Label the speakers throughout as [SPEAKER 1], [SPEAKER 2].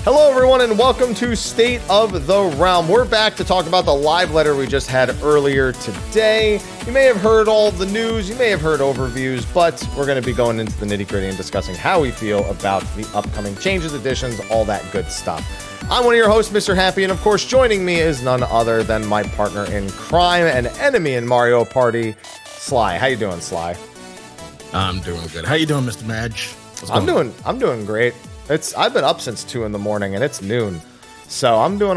[SPEAKER 1] Hello, everyone, and welcome to State of the Realm. We're back to talk about the live letter we just had earlier today. You may have heard all the news, you may have heard overviews, but we're going to be going into the nitty-gritty and discussing how we feel about the upcoming changes, additions, all that good stuff. I'm one of your hosts, Mr. Happy, and of course, joining me is none other than my partner in crime and enemy in Mario Party, Sly. How you doing, Sly?
[SPEAKER 2] I'm doing good. How you doing, Mr. Madge?
[SPEAKER 1] I'm doing great. I've been up since 2 a.m. and it's noon, so I'm doing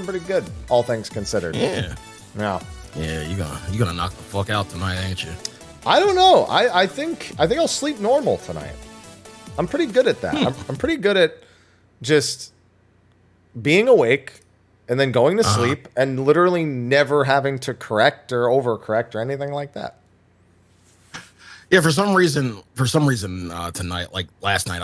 [SPEAKER 1] pretty good, all things considered.
[SPEAKER 2] Yeah.
[SPEAKER 1] Yeah,
[SPEAKER 2] you gonna knock the fuck out tonight, ain't you?
[SPEAKER 1] I don't know. I think I'll sleep normal tonight. I'm pretty good at that. I'm pretty good at just being awake and then going to sleep and literally never having to correct or overcorrect or anything like that.
[SPEAKER 2] Yeah, for some reason tonight, like last night,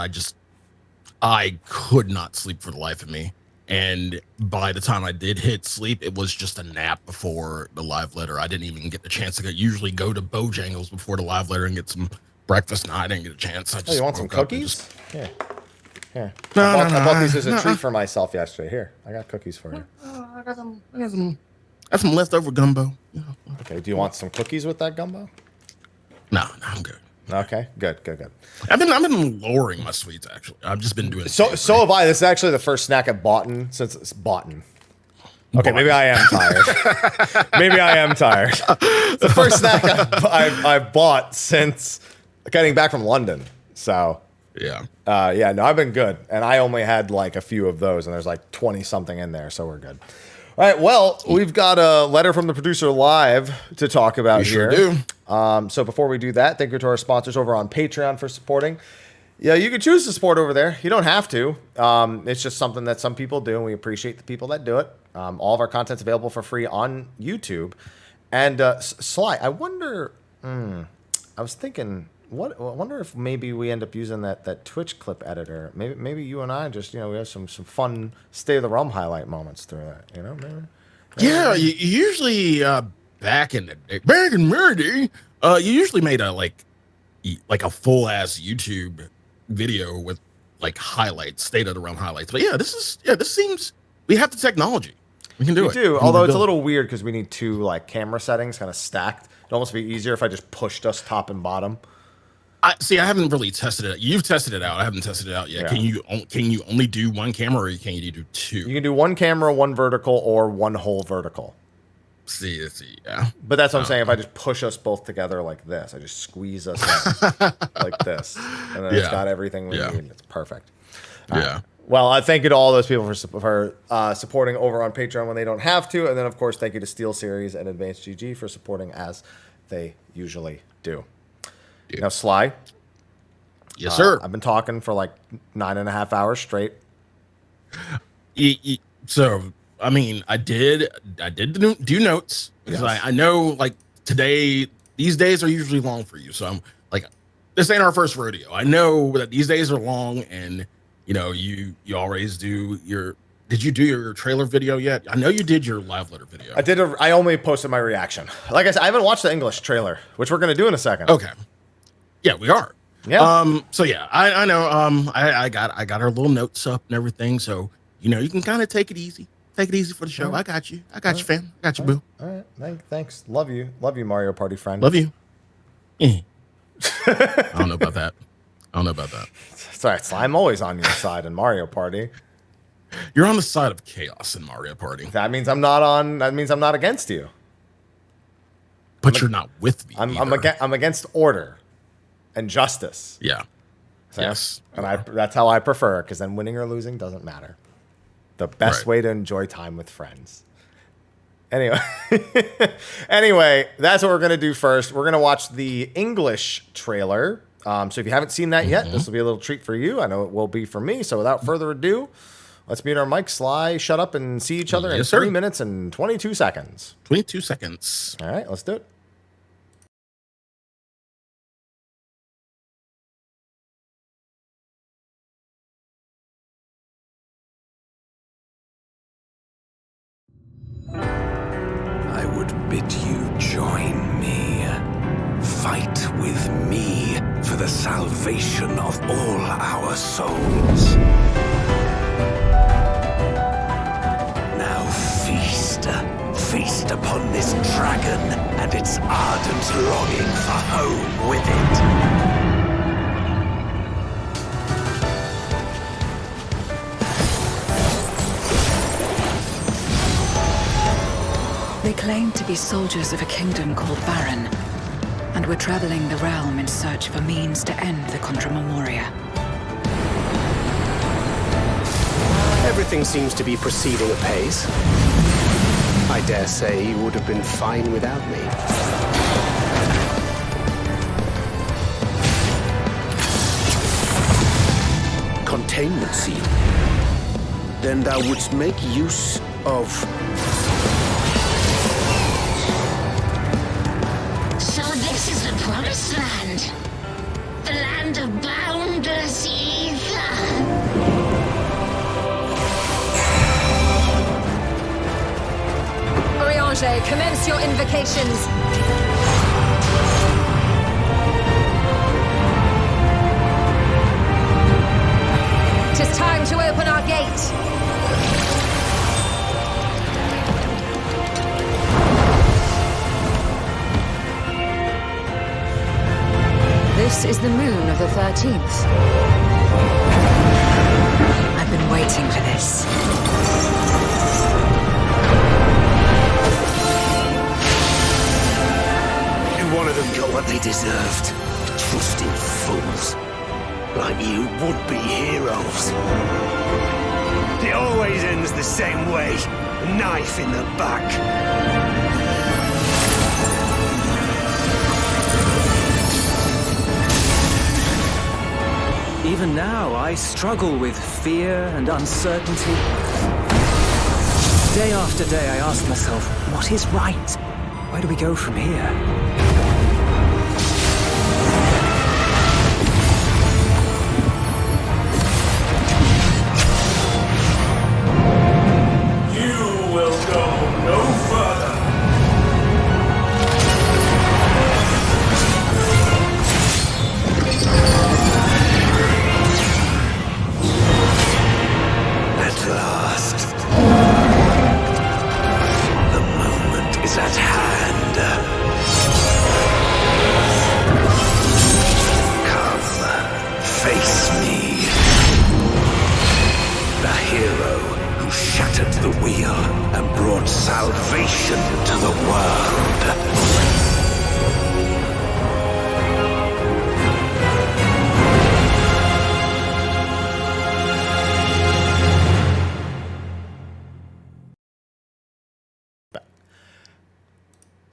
[SPEAKER 2] I could not sleep for the life of me. And by the time I did hit sleep, it was just a nap before the live letter. I didn't even get the chance to usually go to Bojangles before the live letter and get some breakfast. No, I didn't get a chance.
[SPEAKER 1] You want some cookies? Yeah.
[SPEAKER 2] No,
[SPEAKER 1] I bought these as a treat for myself yesterday. Here, I got cookies for you.
[SPEAKER 2] I got some leftover gumbo.
[SPEAKER 1] Okay, do you want some cookies with that gumbo?
[SPEAKER 2] No, I'm good.
[SPEAKER 1] Okay, good.
[SPEAKER 2] I've been lowering my sweets, actually. I've just been doing
[SPEAKER 1] so have I. This is actually the first snack I've bought since it's bought. Okay, maybe I am tired. The first snack I've bought since getting back from London. So
[SPEAKER 2] yeah.
[SPEAKER 1] No, I've been good, and I only had like a few of those, and there's like 20 something in there, so we're good. All right, well, we've got a letter from the producer live to talk about here.
[SPEAKER 2] Sure do.
[SPEAKER 1] So before we do that, thank you to our sponsors over on Patreon for supporting. Yeah, you can choose to support over there. You don't have to. It's just something that some people do, and we appreciate the people that do it. All of our content's available for free on YouTube. And Sly, I wonder. I was thinking, I wonder if maybe we end up using that Twitch clip editor. Maybe you and I just we have some fun State of the Realm highlight moments through that. Maybe.
[SPEAKER 2] Yeah, you usually back in Murdy, you usually made a a full ass YouTube video with like highlights, State of the Realm highlights. But this seems we have the technology. We can do it.
[SPEAKER 1] We do, although it's a little weird because we need 2 like camera settings kind of stacked. It'd almost be easier if I just pushed us top and bottom.
[SPEAKER 2] I haven't really tested it. You've tested it out. I haven't tested it out yet. Yeah. Can you only do 1 camera, or can you do 2?
[SPEAKER 1] You can do 1 camera, 1 vertical, or 1 whole vertical.
[SPEAKER 2] See, yeah.
[SPEAKER 1] But that's what I'm saying. If I just push us both together like this, I just squeeze us in like this, and then it's got everything we need. It's perfect.
[SPEAKER 2] Yeah.
[SPEAKER 1] Well, I thank you to all those people for supporting over on Patreon when they don't have to, and then of course thank you to Steel Series and Advanced GG for supporting as they usually do. Now, Sly.
[SPEAKER 2] Yes, sir.
[SPEAKER 1] I've been talking for like 9.5 hours straight.
[SPEAKER 2] So, I mean, I did do notes because I know like these days are usually long for you. So I'm like, this ain't our first rodeo. I know that these days are long, and you always do your. Did you do your trailer video yet? I know you did your live letter video.
[SPEAKER 1] I only posted my reaction. Like I said, I haven't watched the English trailer, which we're going to do in a second.
[SPEAKER 2] Okay. Yeah, we are.
[SPEAKER 1] Yeah.
[SPEAKER 2] So yeah, I know. I got our little notes up and everything. So you can kind of take it easy. Take it easy for the show. Right. I got you, fam. I got you, boo.
[SPEAKER 1] All right. Thanks. Love you, Mario Party friend.
[SPEAKER 2] Love you. I don't know about that.
[SPEAKER 1] It's all right. Sly, I'm always on your side in Mario Party.
[SPEAKER 2] You're on the side of chaos in Mario Party.
[SPEAKER 1] That means I'm not against you.
[SPEAKER 2] But you're not with me.
[SPEAKER 1] I'm against order and justice.
[SPEAKER 2] Yeah.
[SPEAKER 1] So,
[SPEAKER 2] yes.
[SPEAKER 1] And that's how I prefer, because then winning or losing doesn't matter. The best way to enjoy time with friends. Anyway, that's what we're going to do first. We're going to watch the English trailer. So if you haven't seen that yet, this will be a little treat for you. I know it will be for me. So without further ado, let's mute our mic. Sly, shut up and see each other in 3 minutes and 22 seconds.
[SPEAKER 2] 22 seconds.
[SPEAKER 1] All right, let's do it.
[SPEAKER 3] I would bid you join me. Fight with me for the salvation of all our souls. feast upon this dragon and its ardent longing for home with it.
[SPEAKER 4] They claim to be soldiers of a kingdom called Baron, and we're traveling the realm in search of a means to end the Contra Memoria.
[SPEAKER 5] Everything seems to be proceeding apace. I dare say you would have been fine without me. Containment seal. Then thou wouldst make use of...
[SPEAKER 6] So this is the Promised Land? The land of boundless ether?
[SPEAKER 7] Oriange, commence your invocations. Tis time to open our gate. This is the moon of the 13th.
[SPEAKER 4] I've been waiting for this.
[SPEAKER 3] One of them got what they deserved. Trusting fools. Like you would-be heroes. It always ends the same way. A knife in the back.
[SPEAKER 8] Even now, I struggle with fear and uncertainty. Day after day, I ask myself, what is right? Where do we go from here?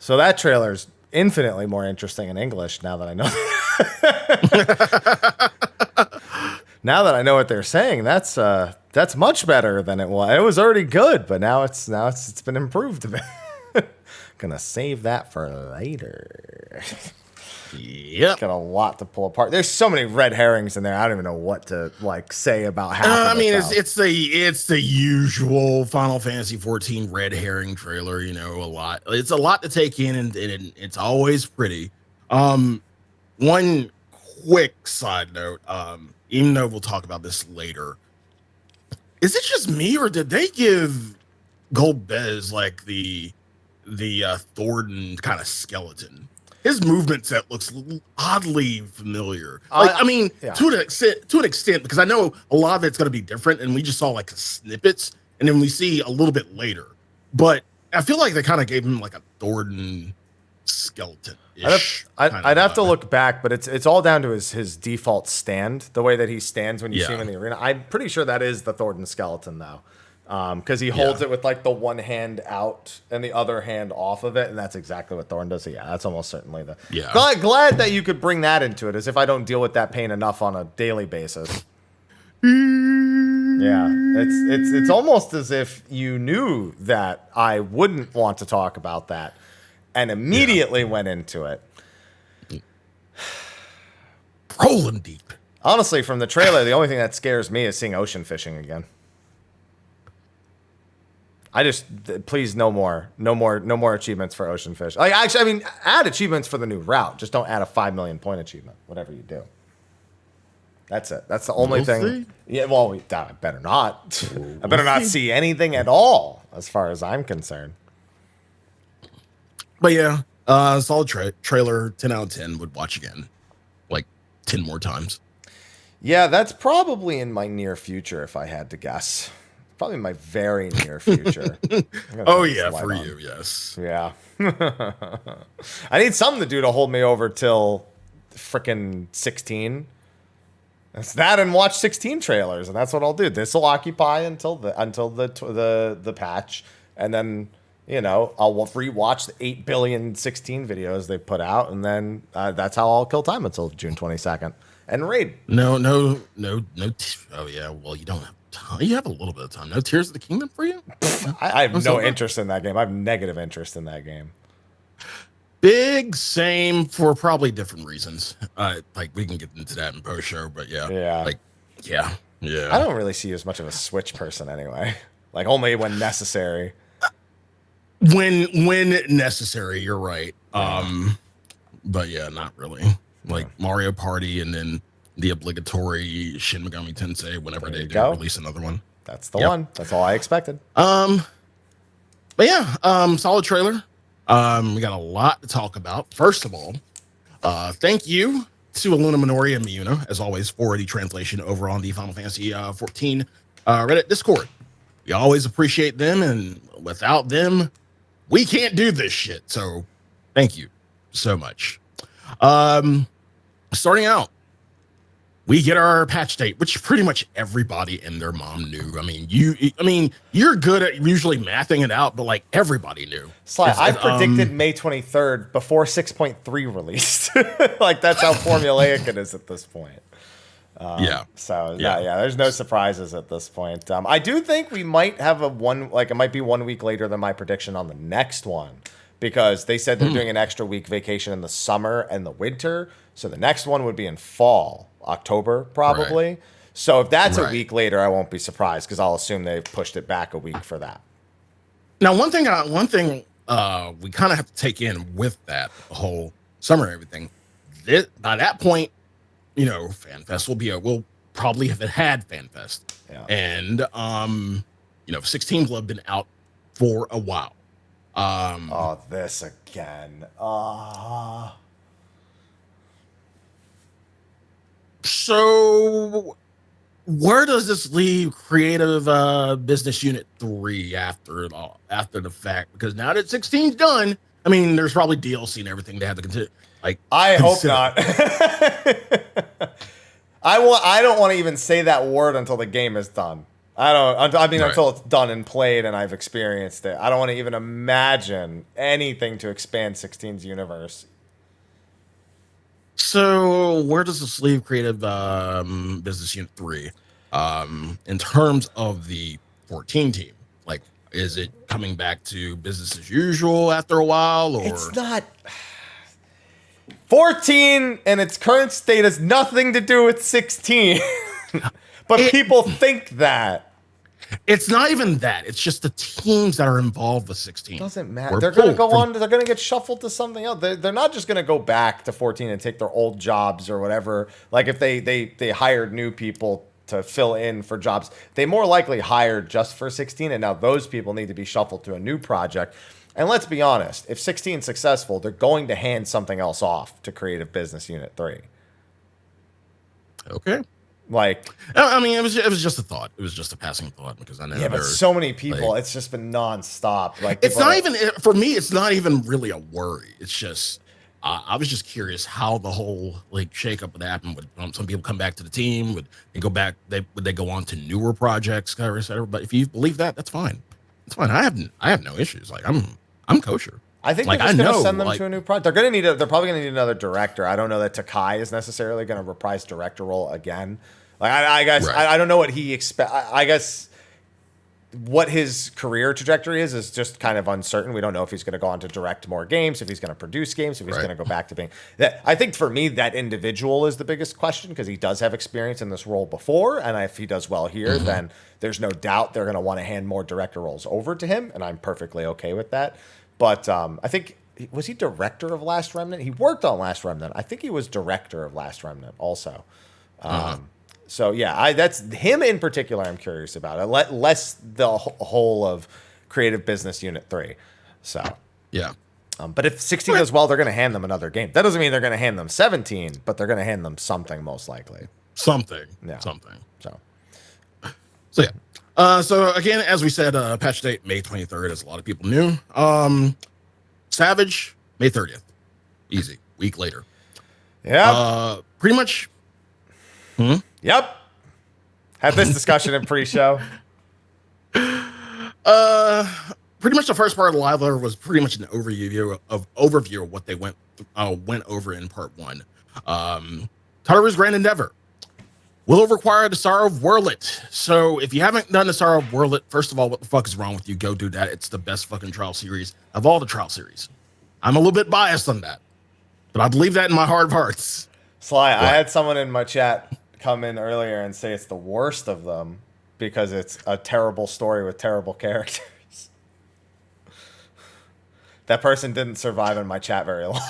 [SPEAKER 1] So that trailer's infinitely more interesting in English now that I know. Now that I know what they're saying, that's much better than it was. It was already good, but now it's been improved a bit. Gonna save that for later.
[SPEAKER 2] Yep.
[SPEAKER 1] Got a lot to pull apart. There's so many red herrings in there. I don't even know what to say about half
[SPEAKER 2] I
[SPEAKER 1] of
[SPEAKER 2] mean,
[SPEAKER 1] it,
[SPEAKER 2] it's the usual Final Fantasy 14 red herring trailer. You know, it's a lot to take in, and it's always pretty. One quick side note, even though we'll talk about this later, is it just me or did they give Golbez like the Thornton kind of skeleton? His movement set looks oddly familiar. I mean, yeah. to an extent, because I know a lot of it's going to be different, and we just saw like snippets, and then we see a little bit later. But I feel like they kind of gave him like a Thornton skeleton.
[SPEAKER 1] I'd have to look back, but it's all down to his default stand, the way that he stands when you see him in the arena. I'm pretty sure that is the Thornton skeleton, though. Because he holds it with like the one hand out and the other hand off of it, and that's exactly what Thorn does. So yeah, that's almost certainly the. Yeah. Glad that you could bring that into it, as if I don't deal with that pain enough on a daily basis. Yeah, it's almost as if you knew that I wouldn't want to talk about that, and immediately went into it.
[SPEAKER 2] Rolling deep.
[SPEAKER 1] Honestly, from the trailer, the only thing that scares me is seeing ocean fishing again. Please no more achievements for ocean fish. Like, actually, I mean, add achievements for the new route. Just don't add a 5 million point achievement. Whatever you do. That's it. That's the only thing. See. Yeah. Well, I better not. I better not see anything at all, as far as I'm concerned.
[SPEAKER 2] But yeah, solid trailer. 10 out of 10. Would watch again, like 10 more times.
[SPEAKER 1] Yeah, that's probably in my near future if I had to guess. Probably my very near future.
[SPEAKER 2] Oh yeah, for you, yes.
[SPEAKER 1] Yeah. I need something to do to hold me over till frickin' 16. It's that and watch 16 trailers, and that's what I'll do. This will occupy until the patch, and then I'll rewatch the 8 billion 16 videos they put out, and then that's how I'll kill time until June 22nd. And raid.
[SPEAKER 2] No. Oh yeah, well you don't have time. You have a little bit of time. No Tears of the Kingdom for you?
[SPEAKER 1] I have no interest in that game. I have negative interest in that game.
[SPEAKER 2] Big same for probably different reasons. Like we can get into that in post show, but yeah. Yeah.
[SPEAKER 1] I don't really see you as much of a Switch person anyway. Like only when necessary.
[SPEAKER 2] When necessary, you're right. But yeah, not really. Like Mario Party and then the obligatory Shin Megami Tensei whenever they do release another one.
[SPEAKER 1] That's the one. That's all I expected.
[SPEAKER 2] But yeah, solid trailer. We got a lot to talk about. First of all, thank you to Aluna Minori and Miyuna, as always, for the translation over on the Final Fantasy 14 Reddit Discord. We always appreciate them, and without them, we can't do this shit. So thank you so much. Starting out, we get our patch date, which pretty much everybody and their mom knew. I mean, you're good at usually mathing it out, but like everybody knew.
[SPEAKER 1] Sly, I predicted May 23rd before 6.3 released. Like that's how formulaic it is at this point. So there's no surprises at this point. I do think we might have it might be 1 week later than my prediction on the next one, because they said they're doing an extra week vacation in the summer and the winter. So the next one would be in fall, October probably. Right. So if that's a week later, I won't be surprised, because I'll assume they've pushed it back a week for that.
[SPEAKER 2] Now, one thing we kind of have to take in with that whole summer and everything. By that point, FanFest will probably have had FanFest. Yeah. And 16 will have been out for a while.
[SPEAKER 1] This again.
[SPEAKER 2] So where does this leave Creative Business Unit 3 after it all, after the fact? Because now that 16's done, I mean, there's probably DLC and everything they have to consider.
[SPEAKER 1] I hope not. I don't want to even say that word until the game is done. Until it's done and played and I've experienced it. I don't want to even imagine anything to expand 16's universe.
[SPEAKER 2] So where does this leave Creative Business Unit 3 in terms of the 14 team? Like, is it coming back to business as usual after a while? Or
[SPEAKER 1] it's not. 14 and its current state has nothing to do with 16. But people think that.
[SPEAKER 2] It's not even that. It's just the teams that are involved with 16.
[SPEAKER 1] Doesn't matter. They're going to go on. They're going to get shuffled to something else. They're not just going to go back to 14 and take their old jobs or whatever. Like if they hired new people to fill in for jobs, they more likely hired just for 16, and now those people need to be shuffled to a new project. And let's be honest, if 16 is successful, they're going to hand something else off to Creative Business Unit 3.
[SPEAKER 2] Okay.
[SPEAKER 1] I
[SPEAKER 2] mean, it was just a thought. It was just a passing thought, because I know.
[SPEAKER 1] Yeah, but so many people, it's just been nonstop.
[SPEAKER 2] It's not even for me. It's not even really a worry. It's just I was just curious how the whole shakeup would happen. Would some people come back to the team? Would they go back? Would they go on to newer projects, et cetera? But if you believe that, that's fine. It's fine. I have no issues. I'm kosher.
[SPEAKER 1] I think they're just going to send them to a new project. They're probably going to need another director. I don't know that Takai is necessarily going to reprise director role again. I guess I don't know what he expect. I guess what his career trajectory is just kind of uncertain. We don't know if he's going to go on to direct more games, if he's going to produce games, if he's going to go back to being that. I think for me, that individual is the biggest question, because he does have experience in this role before, and if he does well here, then there's no doubt they're going to want to hand more director roles over to him, and I'm perfectly okay with that. But I think, was he director of Last Remnant? He worked on Last Remnant. I think he was director of Last Remnant also. So yeah, that's him in particular I'm curious about. Less the whole of Creative Business Unit 3. So
[SPEAKER 2] yeah.
[SPEAKER 1] But if 16 goes well, they're going to hand them another game. That doesn't mean they're going to hand them 17, but they're going to hand them something most likely.
[SPEAKER 2] Something. So yeah. So again, as we said, patch date May 23rd, as a lot of people knew. Savage May 30th. Easy. Week later.
[SPEAKER 1] Yeah.
[SPEAKER 2] Pretty much.
[SPEAKER 1] Yep. Had this discussion in pre-show.
[SPEAKER 2] Pretty much the first part of the live letter was pretty much an overview of what they went over in part 1. Tataru's Grand Endeavor will require the Sorrow of Wurlet. So if you haven't done the Sorrow of Wurlet, first of all, what the fuck is wrong with you? Go do that. It's the best fucking trial series of all the trial series. I'm a little bit biased on that, but I believe that in my heart of hearts.
[SPEAKER 1] Sly, I had someone in my chat come in earlier and say it's the worst of them because it's a terrible story with terrible characters. That person didn't survive in my chat very long.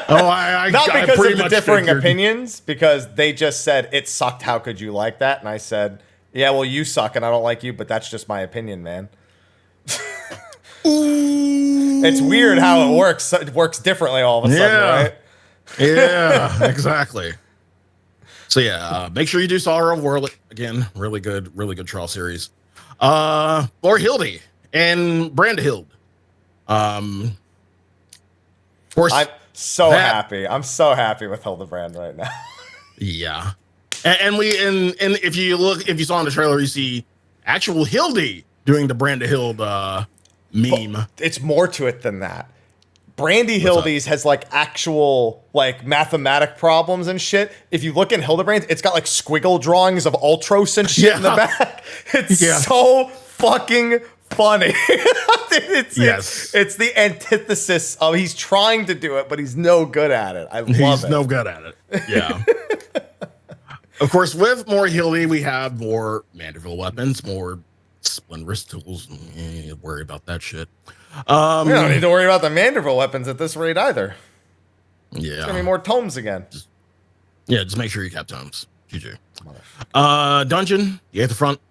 [SPEAKER 1] Not because of the differing opinions, because they just said it sucked. How could you like that? And I said, yeah, well, you suck and I don't like you, but that's just my opinion, man. It's weird how it works. It works differently all of a sudden, right?
[SPEAKER 2] Yeah, exactly. So yeah, make sure you do Sorrow of Wurlet. Again, really good trial series. Brynhildr and Brynhildr. Of course,
[SPEAKER 1] I'm so happy. I'm so happy with Hildebrand right now.
[SPEAKER 2] Yeah, and if you saw in the trailer, you see actual Hildy doing the Brynhildr meme.
[SPEAKER 1] Well, it's more to it than that. Brandy Hildy's has like actual like mathematic problems and shit. If you look in Hildebrand, it's got like squiggle drawings of Ultros and shit in the back. It's so fucking funny. It's the antithesis of he's trying to do it, but he's no good at it. He's
[SPEAKER 2] no good at it. Yeah. Of course, with more Hildy, we have more Manderville weapons, more splinterous tools. Worry about that shit.
[SPEAKER 1] We don't need to worry about the Manderville weapons at this rate either.
[SPEAKER 2] Yeah.
[SPEAKER 1] There's gonna be more tomes again.
[SPEAKER 2] Just make sure you cap tomes. GG. Dungeon, you at the front.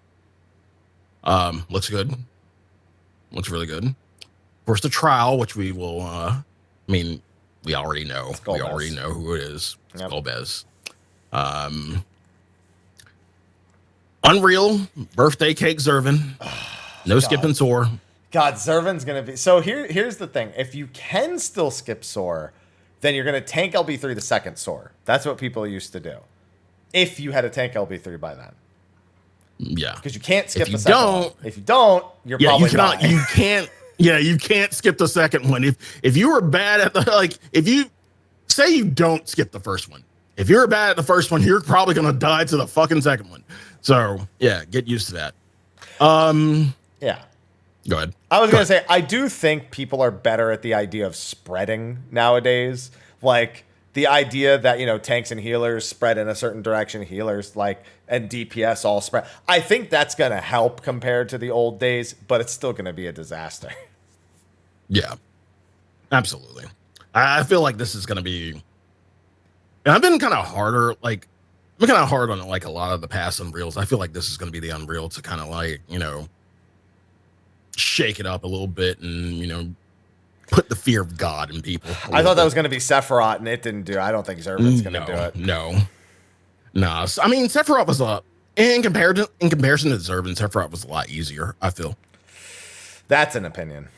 [SPEAKER 2] Looks good. Looks really good. Of course, the trial, which we will we already know. We already know who it is. It's Golbez. Unreal, birthday cake Zervan. No skipping Soar.
[SPEAKER 1] God, Zervan's gonna be so here's the thing. If you can still skip Soar, then you're gonna tank LB3 the second Soar. That's what people used to do. If you had a tank LB3 by then.
[SPEAKER 2] Yeah.
[SPEAKER 1] Because you can't skip the second one. If you don't, you're probably not.
[SPEAKER 2] You can't skip the second one. If you were bad at if you say you don't skip the first one. If you're bad at the first one, you're probably gonna die to the fucking second one. So yeah, get used to that.
[SPEAKER 1] Yeah.
[SPEAKER 2] Go ahead.
[SPEAKER 1] I was gonna say I do think people are better at the idea of spreading nowadays. Like the idea that tanks and healers spread in a certain direction, healers and DPS all spread. I think that's gonna help compared to the old days, but it's still gonna be a disaster.
[SPEAKER 2] Yeah, absolutely. I feel like this is gonna be. And I've been kind of harder. I'm kind of hard on a lot of the past Unreals. I feel like this is gonna be the Unreal to kind of shake it up a little bit and put the fear of God in people.
[SPEAKER 1] I thought that was going to be Sephiroth, and it didn't do it. I don't think Zervan's going to do it.
[SPEAKER 2] No. I mean, Sephiroth was in comparison to Zervan, Sephiroth was a lot easier, I feel.
[SPEAKER 1] That's an opinion.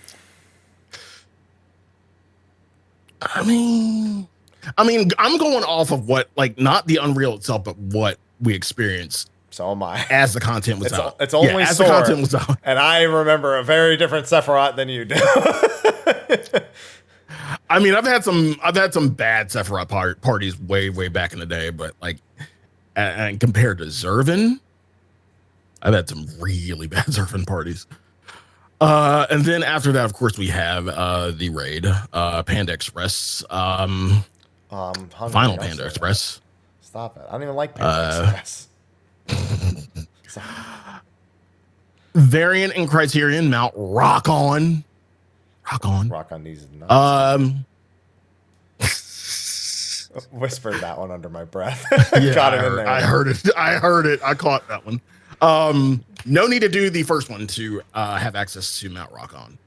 [SPEAKER 2] I mean, I'm going off of what, not the Unreal itself, but what we experienced.
[SPEAKER 1] So am I.
[SPEAKER 2] As the content was out.
[SPEAKER 1] It's only as the content was out. And I remember a very different Sephiroth than you do.
[SPEAKER 2] I mean, I've had some bad Sephiroth parties way back in the day, but and compared to Zervan, I've had some really bad Zervan parties. And then after that, of course, we have the raid, Panda Express, Final Panda Express.
[SPEAKER 1] Stop it! I don't even like Panda Express.
[SPEAKER 2] Variant and Criterion Mount Rock on
[SPEAKER 1] these nuts. Whispered that one under my breath.
[SPEAKER 2] Yeah,
[SPEAKER 1] got it in there.
[SPEAKER 2] I heard it. I caught that one. No need to do the first one to have access to Mount Rock on.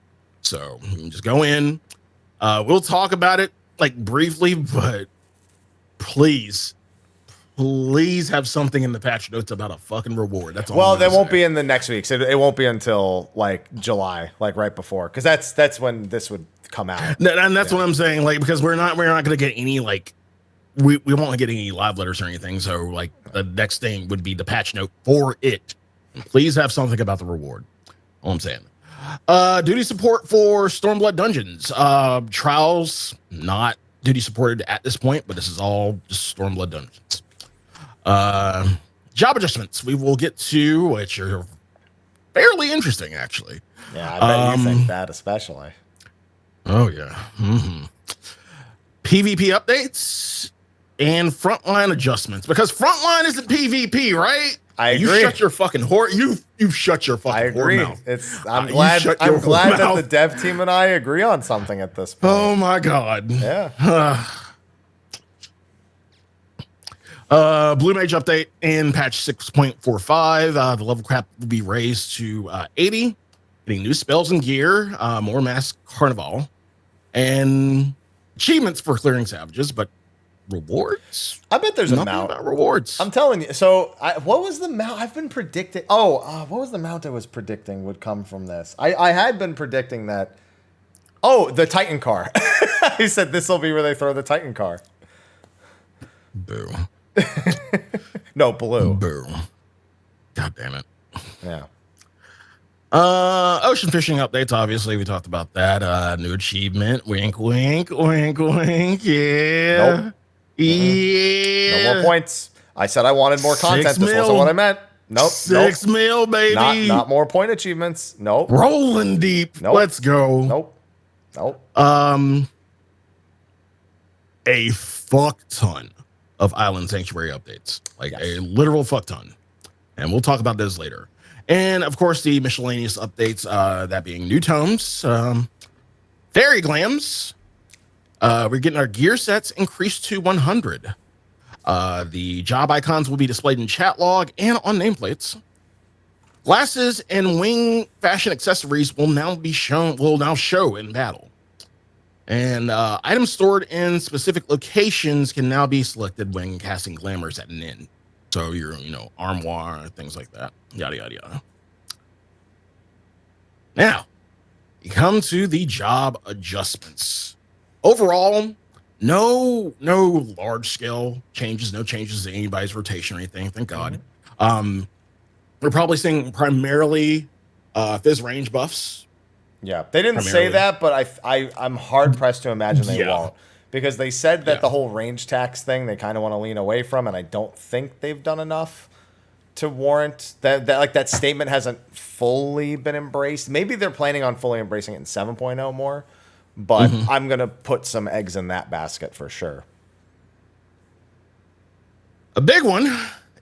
[SPEAKER 2] So you can just go in, We'll talk about it like briefly, but please have something in the patch notes about a fucking reward. That's all.
[SPEAKER 1] Well, they won't be in the next week. So it won't be until like July, like right before, because that's when this would come out.
[SPEAKER 2] And that's what I'm saying, like, because we're not gonna get any like we won't get any live letters or anything. So like the next thing would be the patch note for it. Please have something about the reward. All I'm saying. Duty support for Stormblood Dungeons. Trials not duty supported at this point, but this is all just Stormblood Dungeons. Job adjustments we will get to, which are fairly interesting, actually.
[SPEAKER 1] Yeah, I bet you think that especially.
[SPEAKER 2] Oh yeah. PvP updates and frontline adjustments, because frontline isn't PvP, right?
[SPEAKER 1] I agree.
[SPEAKER 2] You shut your fucking whore. You shut your fucking whore mouth.
[SPEAKER 1] I'm glad that the dev team and I agree on something at this point.
[SPEAKER 2] Oh my god.
[SPEAKER 1] Yeah.
[SPEAKER 2] Blue Mage update in patch 6.45. The level cap will be raised to 80. Getting new spells and gear, more mass carnival, and achievements for clearing savages, but rewards?
[SPEAKER 1] I bet there's
[SPEAKER 2] nothing
[SPEAKER 1] a mount.
[SPEAKER 2] about rewards.
[SPEAKER 1] I'm telling you. So, what was the mount? I've been predicting. What was the mount I was predicting would come from this? I had been predicting that. Oh, the Titan car. He said this will be where they throw the Titan car.
[SPEAKER 2] Boo.
[SPEAKER 1] No, blue.
[SPEAKER 2] Boo. God damn it.
[SPEAKER 1] Yeah.
[SPEAKER 2] Ocean fishing updates. Obviously, we talked about that. New achievement. Wink, wink, wink, wink. Yeah.
[SPEAKER 1] Nope.
[SPEAKER 2] Yeah.
[SPEAKER 1] No more points. I said I wanted more content. This wasn't what I meant. Nope.
[SPEAKER 2] 6 mil, baby.
[SPEAKER 1] Not more point achievements. Nope.
[SPEAKER 2] Rolling deep.
[SPEAKER 1] Nope.
[SPEAKER 2] Let's go.
[SPEAKER 1] Nope.
[SPEAKER 2] A fuck ton of Island Sanctuary updates. Like a literal fuck ton. And we'll talk about those later. And of course, the miscellaneous updates, that being new tomes, fairy glams. We're getting our gear sets increased to 100. The job icons will be displayed in chat log and on nameplates. Glasses and wing fashion accessories will now show in battle. And items stored in specific locations can now be selected when casting glamours at an inn. So your, armoire, things like that. Yada, yada, yada. Now, you come to the job adjustments. Overall, no large scale changes, no changes to anybody's rotation or anything. Thank God. We're probably seeing primarily fizz range buffs.
[SPEAKER 1] Yeah, they didn't say that, but I'm hard pressed to imagine they won't, because they said that the whole range tax thing they kind of want to lean away from, and I don't think they've done enough to warrant that. Like that statement hasn't fully been embraced. Maybe they're planning on fully embracing it in 7.0 more, but I'm gonna put some eggs in that basket for sure.
[SPEAKER 2] A big one.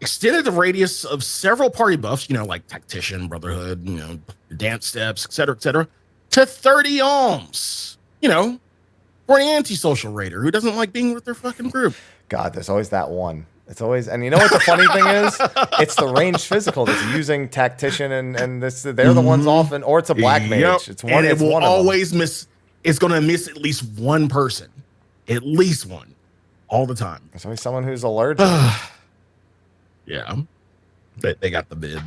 [SPEAKER 2] Extended the radius of several party buffs, like Tactician, Brotherhood, Dance Steps, etc., to 30 alms. For an antisocial raider who doesn't like being with their fucking group.
[SPEAKER 1] God, there's always that one. It's always, and you know what the funny thing is? It's the ranged physical that's using Tactician and this. They're the ones often, or it's a black mage. It's one.
[SPEAKER 2] And
[SPEAKER 1] it will
[SPEAKER 2] always miss. It's going to miss at least one person, at least one, all the time.
[SPEAKER 1] There's always someone who's allergic.
[SPEAKER 2] Yeah, they got the bid.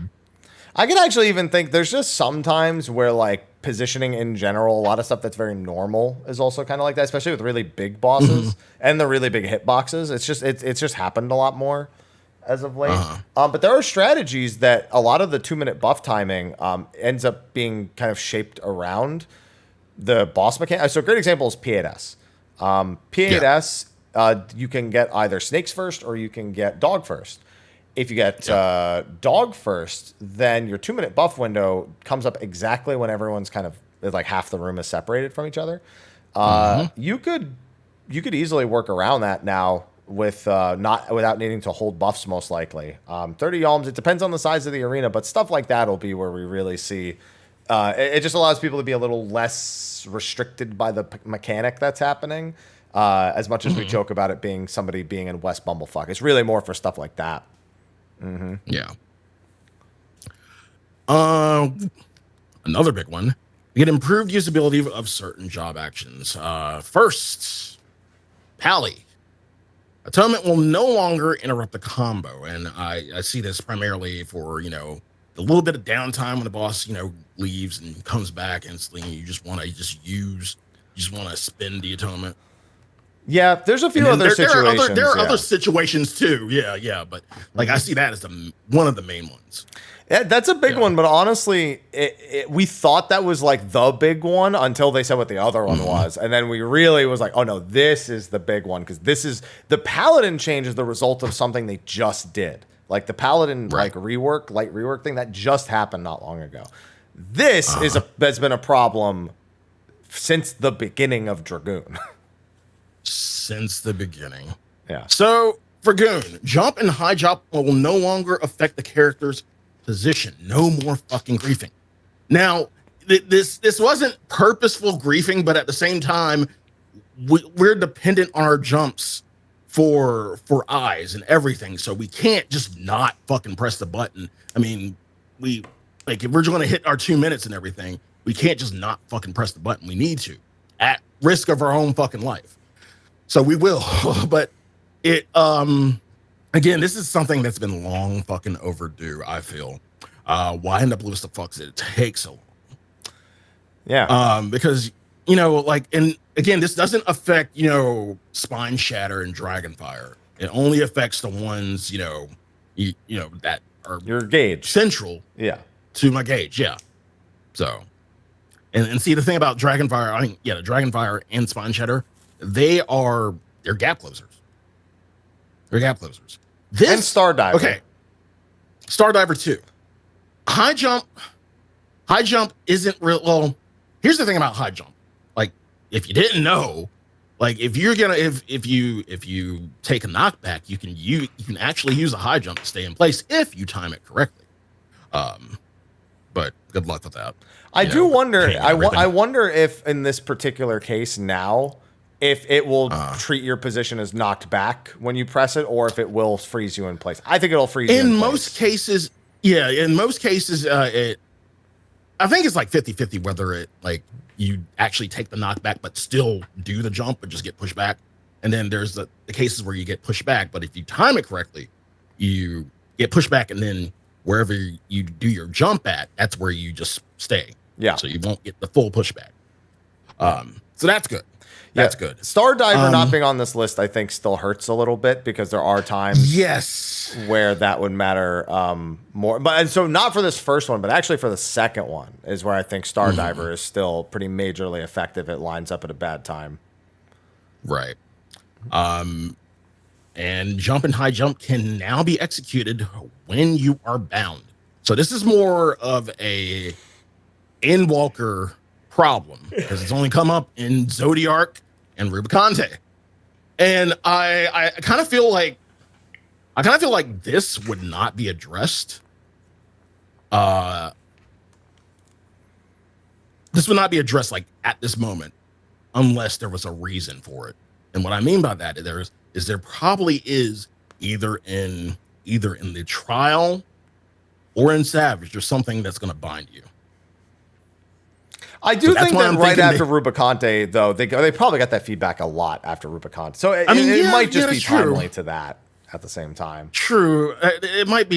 [SPEAKER 1] I can actually even think there's just sometimes where like positioning in general, a lot of stuff that's very normal is also kind of like that, especially with really big bosses and the really big hitboxes. It's just happened a lot more as of late. But there are strategies that a lot of the 2-minute buff timing ends up being kind of shaped around the boss mechanic. So a great example is P8S. P8S, you can get either snakes first or you can get dog first. If you get dog first, then your 2-minute buff window comes up exactly when everyone's kind of like half the room is separated from each other. You could easily work around that now with without needing to hold buffs, most likely. 30 alms, it depends on the size of the arena, but stuff like that will be where we really see. It just allows people to be a little less restricted by the mechanic that's happening. As much as we joke about it being somebody being in West Bumblefuck, it's really more for stuff like that.
[SPEAKER 2] Yeah. Another big one. You get improved usability of certain job actions. First, Pally. Atonement will no longer interrupt the combo, and I see this primarily for, you know, the little bit of downtime when the boss, you know, leaves and comes back instantly, and you just want to spend the atonement.
[SPEAKER 1] Yeah, there's a few other situations.
[SPEAKER 2] There are other situations too. Yeah, but like I see that as one of the main ones.
[SPEAKER 1] Yeah, that's a big one, but honestly, we thought that was like the big one until they said what the other one was, and then we really was like, oh no, this is the big one, because this is the Paladin change is the result of something they just did, like the Paladin light rework thing that just happened not long ago. This has been a problem since the beginning of Dragoon.
[SPEAKER 2] Since the beginning,
[SPEAKER 1] yeah.
[SPEAKER 2] So for Goon, jump and high jump will no longer affect the character's position. No more fucking griefing. Now, this wasn't purposeful griefing, but at the same time, we're dependent on our jumps for eyes and everything, so we can't just not fucking press the button. I mean, if we're going to hit our 2 minutes and everything, we can't just not fucking press the button. We need to, at risk of our own fucking life. So we will, but it again, this is something that's been long fucking overdue, I feel. Why end up with the fucks that it takes so long?
[SPEAKER 1] Yeah.
[SPEAKER 2] Because, you know, like, and again, this doesn't affect, you know, Spine Shatter and Dragonfire. It only affects the ones, you know, that are
[SPEAKER 1] your gauge
[SPEAKER 2] central.
[SPEAKER 1] Yeah.
[SPEAKER 2] To my gauge. Yeah. So, and see the thing about Dragonfire, I mean, yeah, the Dragonfire and Spine Shatter, they're gap closers. They're gap closers.
[SPEAKER 1] And Stardiver.
[SPEAKER 2] Okay. Stardiver 2. High jump isn't real. Well, here's the thing about high jump. Like, if you didn't know, like if you take a knockback, you can actually use a high jump to stay in place if you time it correctly. But good luck with that.
[SPEAKER 1] I wonder if in this particular case now, if it will treat your position as knocked back when you press it, or if it will freeze you in place. I think it'll freeze you in place.
[SPEAKER 2] In most cases, I think it's like 50-50 whether it, like, you actually take the knockback but still do the jump but just get pushed back. And then there's the cases where you get pushed back, but if you time it correctly, you get pushed back, and then wherever you do your jump at, that's where you just stay.
[SPEAKER 1] Yeah.
[SPEAKER 2] So you won't get the full pushback. So that's good. That's good.
[SPEAKER 1] Stardiver not being on this list, I think, still hurts a little bit, because there are times where that would matter more. But and so not for this first one, but actually for the second one is where I think Stardiver is still pretty majorly effective. It lines up at a bad time.
[SPEAKER 2] Right. And jump and high jump can now be executed when you are bound. So this is more of a Endwalker problem, because it's only come up in Zodiark and Rubicante, and I kind of feel like this would not be addressed. This would not be addressed like at this moment, unless there was a reason for it. And what I mean by that is there probably is either in the trial or in Savage, there's something that's going to bind you.
[SPEAKER 1] I do think that right after Rubicante, though, they probably got that feedback a lot after Rubicante. So it might just be timely to that at the same time.
[SPEAKER 2] True. That might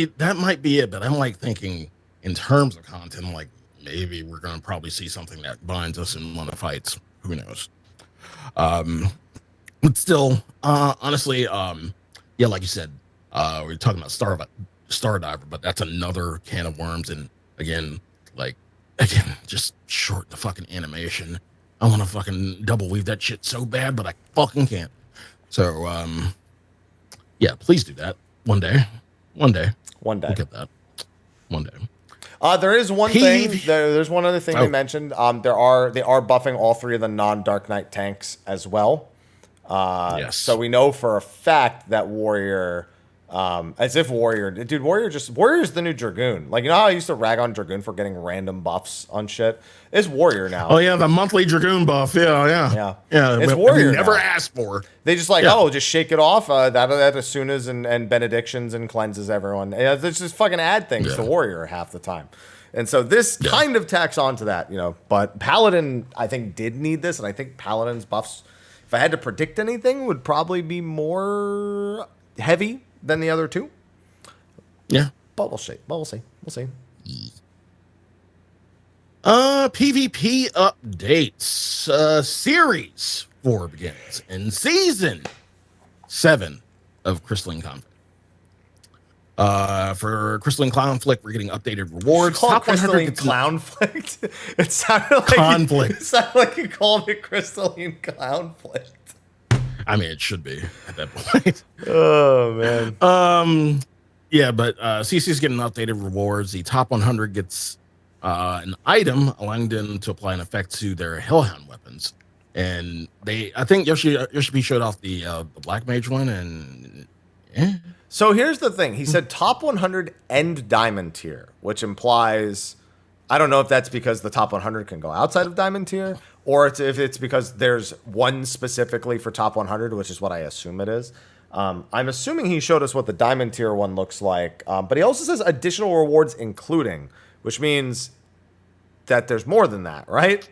[SPEAKER 2] be it, but I'm like thinking in terms of content, like maybe we're going to probably see something that binds us in one of the fights. Who knows? But still, honestly, yeah, like you said, we're talking about Stardiver, but that's another can of worms. And again, just short the fucking animation. I want to fucking double weave that shit so bad, but I fucking can't. So, yeah, please do that one day. We'll get that one day.
[SPEAKER 1] There is one thing. There's one other thing they mentioned. They are buffing all three of the non-Dark Knight tanks as well.
[SPEAKER 2] Yes.
[SPEAKER 1] So we know for a fact that Warrior, Warrior's the new Dragoon. Like, you know how I used to rag on Dragoon for getting random buffs on shit? It's Warrior now.
[SPEAKER 2] Oh yeah, the monthly Dragoon buff. Yeah.
[SPEAKER 1] It's Warrior.
[SPEAKER 2] Never asked for.
[SPEAKER 1] They just just shake it off. That Asunas and benedictions and cleanses everyone. They just fucking add things to Warrior half the time. And so this kind of tacks on to that, But Paladin, I think, did need this, and I think Paladin's buffs, if I had to predict anything, would probably be more heavy than the other two.
[SPEAKER 2] Yeah.
[SPEAKER 1] But we'll see. We'll see.
[SPEAKER 2] PvP updates. Series 4 begins in Season 7 of Crystalline Conflict. For Crystalline Conflict, we're getting updated rewards.
[SPEAKER 1] Top Crystalline Clownflict? It sounded like
[SPEAKER 2] Conflict.
[SPEAKER 1] It sounded like you called it Crystalline Clownflict.
[SPEAKER 2] I mean, it should be at that point.
[SPEAKER 1] Oh, man.
[SPEAKER 2] Yeah, but CC is getting updated rewards. The top 100 gets an item allowing them to apply an effect to their Hellhound weapons. And I think Yoshi showed off the Black Mage one, and
[SPEAKER 1] So here's the thing. He said top 100 and Diamond tier, which implies, I don't know if that's because the top 100 can go outside of Diamond tier, or if it's because there's one specifically for top 100, which is what I assume it is. I'm assuming he showed us what the Diamond tier one looks like, but he also says additional rewards including, which means that there's more than that, right?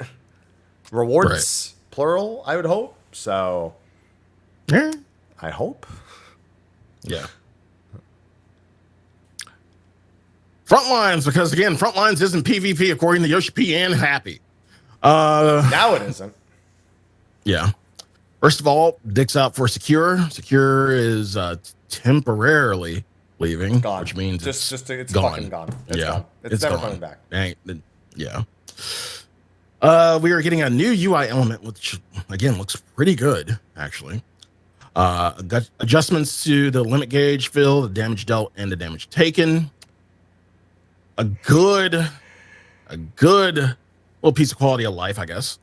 [SPEAKER 1] Rewards, plural, I would hope. So, I hope.
[SPEAKER 2] Yeah. Frontlines, because again, Frontlines isn't PvP according to Yoshi P and Happy.
[SPEAKER 1] Now it isn't.
[SPEAKER 2] Yeah. First of all, Dick's out for Secure. Secure is temporarily leaving,
[SPEAKER 1] Gone.
[SPEAKER 2] which means
[SPEAKER 1] it's
[SPEAKER 2] gone.
[SPEAKER 1] fucking gone. It's gone. It's never coming back.
[SPEAKER 2] Yeah. We are getting a new UI element, which again looks pretty good, actually. Adjustments to the limit gauge fill, the damage dealt, and the damage taken. A good little piece of quality of life, I guess.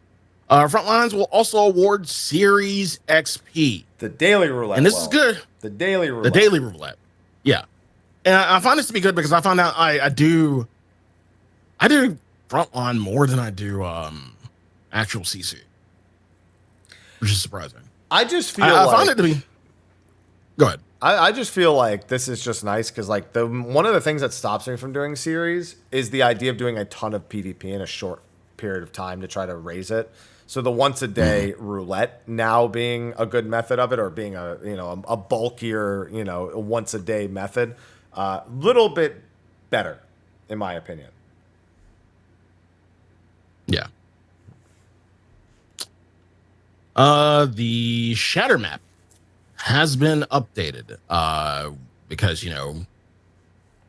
[SPEAKER 2] Frontlines will also award Series XP.
[SPEAKER 1] The daily roulette.
[SPEAKER 2] And this is good.
[SPEAKER 1] The daily roulette.
[SPEAKER 2] The daily roulette. Yeah. And I find this to be good because I found out I do Frontline more than I do actual CC. Which is surprising.
[SPEAKER 1] I just feel
[SPEAKER 2] I found it to be. Go ahead.
[SPEAKER 1] I just feel like this is just nice because like one of the things that stops me from doing series is the idea of doing a ton of PvP in a short period of time to try to raise it. So the once a day roulette now being a good method of it, or being a bulkier once a day method, little bit better in my opinion.
[SPEAKER 2] Yeah. The Shatter map has been updated because,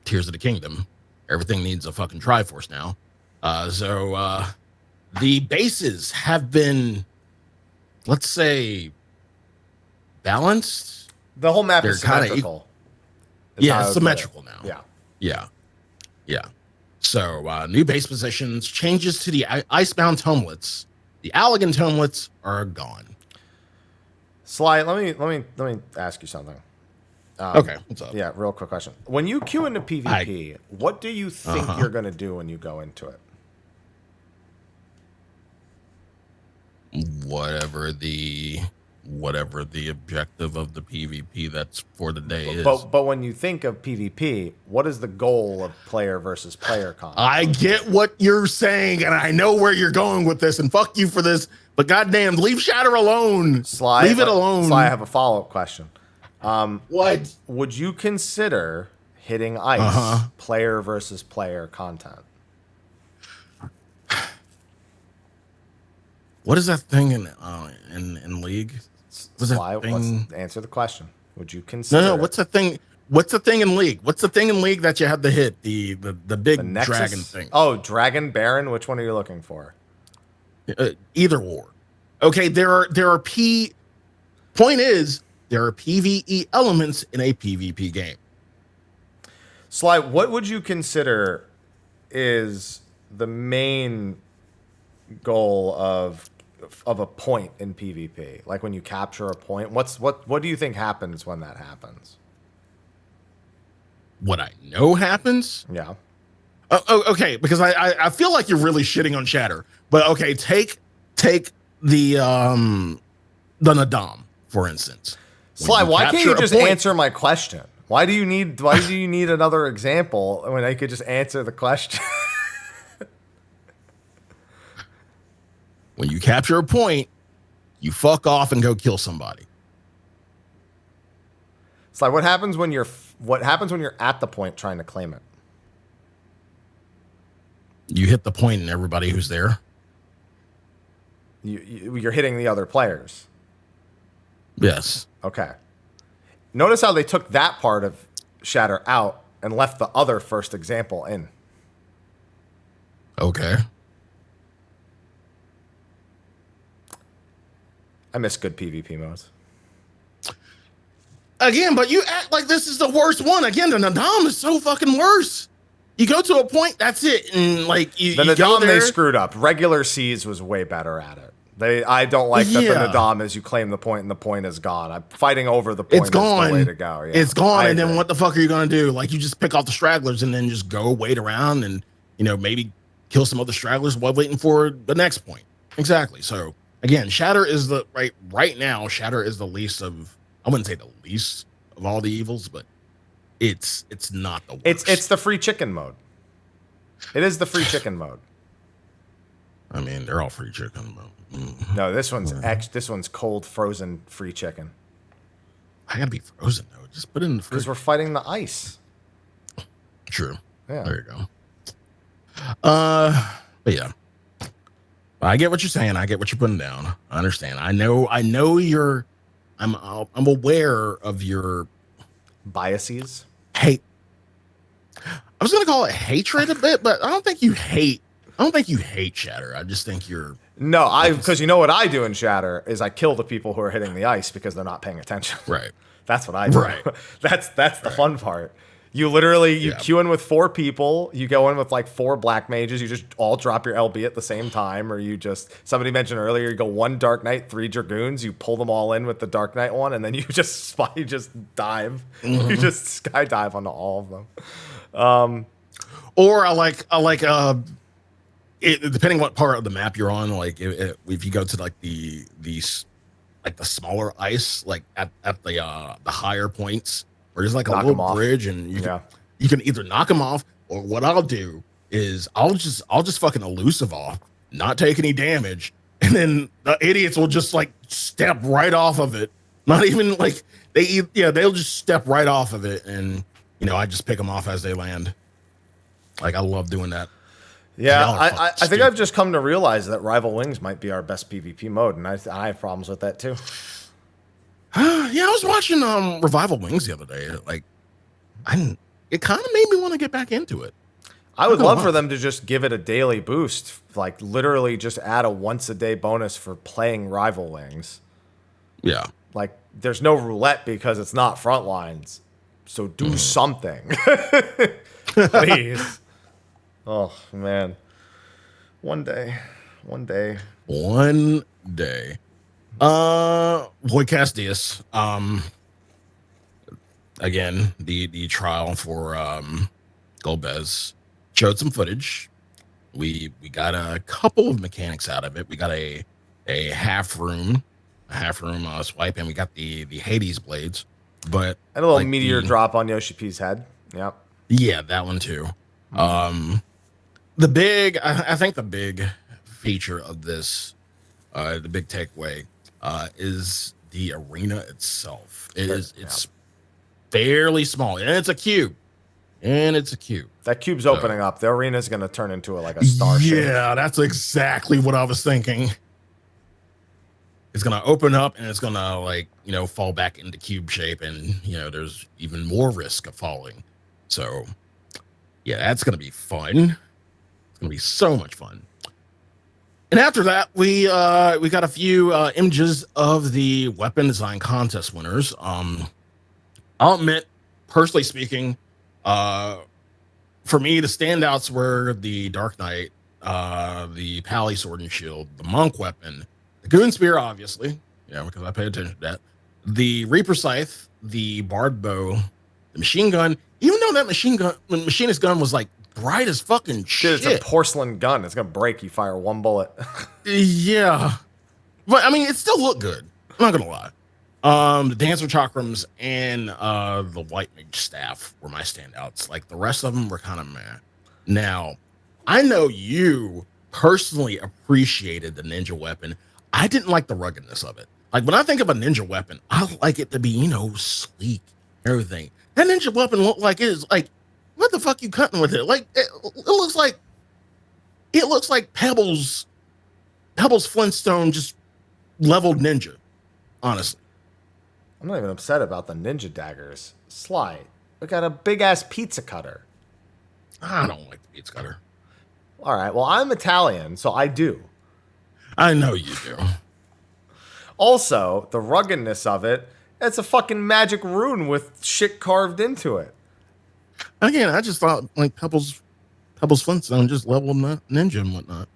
[SPEAKER 2] Tears of the Kingdom, everything needs a fucking Triforce now. So the bases have been, let's say, balanced.
[SPEAKER 1] The whole map
[SPEAKER 2] They're
[SPEAKER 1] is symmetrical.
[SPEAKER 2] Yeah, it's symmetrical now.
[SPEAKER 1] Yeah.
[SPEAKER 2] So new base positions, changes to the Icebound Tomlets. The Allagan Tomlets are gone.
[SPEAKER 1] Sly, let me ask you something.
[SPEAKER 2] Okay, what's up?
[SPEAKER 1] Yeah, real quick question. When you queue into PvP, what do you think you're going to do when you go into it?
[SPEAKER 2] Whatever the objective of the PvP that's for the day is.
[SPEAKER 1] But when you think of PvP, what is the goal of player versus player combat?
[SPEAKER 2] I get what you're saying, and I know where you're going with this, and fuck you for this, but goddamn, leave Shatter alone.
[SPEAKER 1] Sly,
[SPEAKER 2] leave it alone.
[SPEAKER 1] Sly, I have a follow-up question.
[SPEAKER 2] What?
[SPEAKER 1] Would you consider hitting ice player versus player content?
[SPEAKER 2] What is that thing in League?
[SPEAKER 1] Sly, answer the question. Would you consider?
[SPEAKER 2] No. What's the thing? What's the thing in League? What's the thing in League that you have to hit? The big dragon thing.
[SPEAKER 1] Oh, Dragon Baron. Which one are you looking for?
[SPEAKER 2] Either war. Okay, there are Point is there are PvE elements in a PvP game.
[SPEAKER 1] Sly, what would you consider is the main goal of a point in PvP? Like when you capture a point, what do you think happens when that happens?
[SPEAKER 2] What I know happens?
[SPEAKER 1] Yeah.
[SPEAKER 2] Okay, because I feel like you're really shitting on Shatter. But okay, take the Nadam, for instance.
[SPEAKER 1] Sly, why can't you just answer my question? Why do you need another example when I could just answer the question?
[SPEAKER 2] When you capture a point, you fuck off and go kill somebody.
[SPEAKER 1] It's like what happens when you're at the point trying to claim it?
[SPEAKER 2] You hit the point and everybody who's there.
[SPEAKER 1] You're hitting the other players.
[SPEAKER 2] Yes.
[SPEAKER 1] Okay. Notice how they took that part of Shatter out and left the other first example in.
[SPEAKER 2] Okay.
[SPEAKER 1] I miss good PvP modes.
[SPEAKER 2] Again, but you act like this is the worst one. Again, the Nadam is so fucking worse. You go to a point, that's it, and like
[SPEAKER 1] The
[SPEAKER 2] you go
[SPEAKER 1] Nadam
[SPEAKER 2] there.
[SPEAKER 1] they screwed up. Regular Seas was way better at it. I don't like that the Nadam is you claim the point and the point is gone. I'm fighting over the point.
[SPEAKER 2] It's gone.
[SPEAKER 1] Is the way to go. Yeah,
[SPEAKER 2] it's gone, and then
[SPEAKER 1] agree.
[SPEAKER 2] what the fuck are you gonna do? Like you just pick off the stragglers and then just go wait around and maybe kill some other stragglers while waiting for the next point. Exactly. So again, Shatter is the right now. Shatter is the least of. I wouldn't say the least of all the evils, but it's not the worst.
[SPEAKER 1] It's the free chicken mode. It is the free chicken mode.
[SPEAKER 2] I mean, they're all free chicken. But,
[SPEAKER 1] No, this one's this one's cold frozen free chicken.
[SPEAKER 2] I gotta be frozen though. Just put it in the fridge.
[SPEAKER 1] Because we're fighting the ice.
[SPEAKER 2] True.
[SPEAKER 1] Yeah.
[SPEAKER 2] There you go. But yeah. I get what you're saying. I get what you're putting down. I understand. I know you're. I'm aware of your
[SPEAKER 1] Biases.
[SPEAKER 2] hate. I was gonna call it hatred a bit, but I don't think you hate. I don't think you hate Shatter. I just think you're.
[SPEAKER 1] No, because you know what I do in Shatter is I kill the people who are hitting the ice because they're not paying attention.
[SPEAKER 2] Right.
[SPEAKER 1] That's what I do.
[SPEAKER 2] Right.
[SPEAKER 1] That's the fun part. You literally
[SPEAKER 2] Yeah.
[SPEAKER 1] queue in with 4 people. You go in with like 4 black mages. You just all drop your LB at the same time, or you just somebody mentioned earlier. You go 1 Dark Knight, 3 Dragoons. You pull them all in with the Dark Knight one, and then you just dive. You just skydive onto all of them.
[SPEAKER 2] Or I like it, depending what part of the map you're on. Like if you go to like the smaller ice, like at the higher points, or there's like a
[SPEAKER 1] Knock 'em
[SPEAKER 2] little
[SPEAKER 1] off.
[SPEAKER 2] bridge, and you can either knock them off, or what I'll do is I'll just fucking elusive off, not take any damage, and then the idiots will just like step right off of it. Not even like they'll just step right off of it, and I just pick them off as they land. Like I love doing that.
[SPEAKER 1] Yeah,
[SPEAKER 2] Y'all are
[SPEAKER 1] I
[SPEAKER 2] fucking
[SPEAKER 1] think
[SPEAKER 2] stupid.
[SPEAKER 1] I've just come to realize that Rival Wings might be our best PvP mode, and I have problems with that too.
[SPEAKER 2] Yeah, I was watching Revival Wings the other day. Like, it kind of made me want to get back into it.
[SPEAKER 1] I would love for them to just give it a daily boost, like literally just add a once a day bonus for playing Rival Wings.
[SPEAKER 2] Yeah.
[SPEAKER 1] Like, there's no roulette because it's not Frontlines, so do something, please. Oh man, one day.
[SPEAKER 2] Boy Castius. Again, the trial for Golbez showed some footage. We got a couple of mechanics out of it. We got a half room swipe, and we got the Hades blades. But
[SPEAKER 1] And a little meteor drop on Yoshi P's head. Yep.
[SPEAKER 2] Yeah, that one too. I think the big feature of this, the big takeaway, is the arena itself. It's fairly small, and it's a cube.
[SPEAKER 1] That cube's opening up. The arena's going to turn into a star shape.
[SPEAKER 2] Yeah, that's exactly what I was thinking. It's gonna open up, and it's gonna fall back into cube shape, and there's even more risk of falling. So yeah, that's gonna be fun. It's gonna be so much fun. And after that, we got a few images of the weapon design contest winners. I'll admit, personally speaking, for me, the standouts were the Dark Knight, the Pally Sword and Shield, the Monk weapon, the Goon Spear, obviously, because I paid attention to that, the Reaper Scythe, the Bard Bow, the machine gun. Even though that machinist gun was like bright as fucking shit.
[SPEAKER 1] Dude, it's a porcelain gun. It's going to break. You fire 1 bullet.
[SPEAKER 2] Yeah. But I mean, it still looked good. I'm not going to lie. The Dancer Chakrams and the White Mage Staff were my standouts. Like the rest of them were kind of meh. Now, I know you personally appreciated the ninja weapon. I didn't like the ruggedness of it. Like when I think of a ninja weapon, I like it to be, sleek, everything. That ninja weapon looked like what the fuck you cutting with it? Like it looks like Pebbles Flintstone just leveled ninja. Honestly,
[SPEAKER 1] I'm not even upset about the ninja daggers. Sly, we got a big ass pizza cutter.
[SPEAKER 2] I don't like the pizza cutter.
[SPEAKER 1] All right, well, I'm Italian, so I do.
[SPEAKER 2] I know you do.
[SPEAKER 1] Also, the ruggedness of it, it's a fucking magic rune with shit carved into it.
[SPEAKER 2] Again, I just thought like Pebbles Flintstone just leveled ninja and whatnot.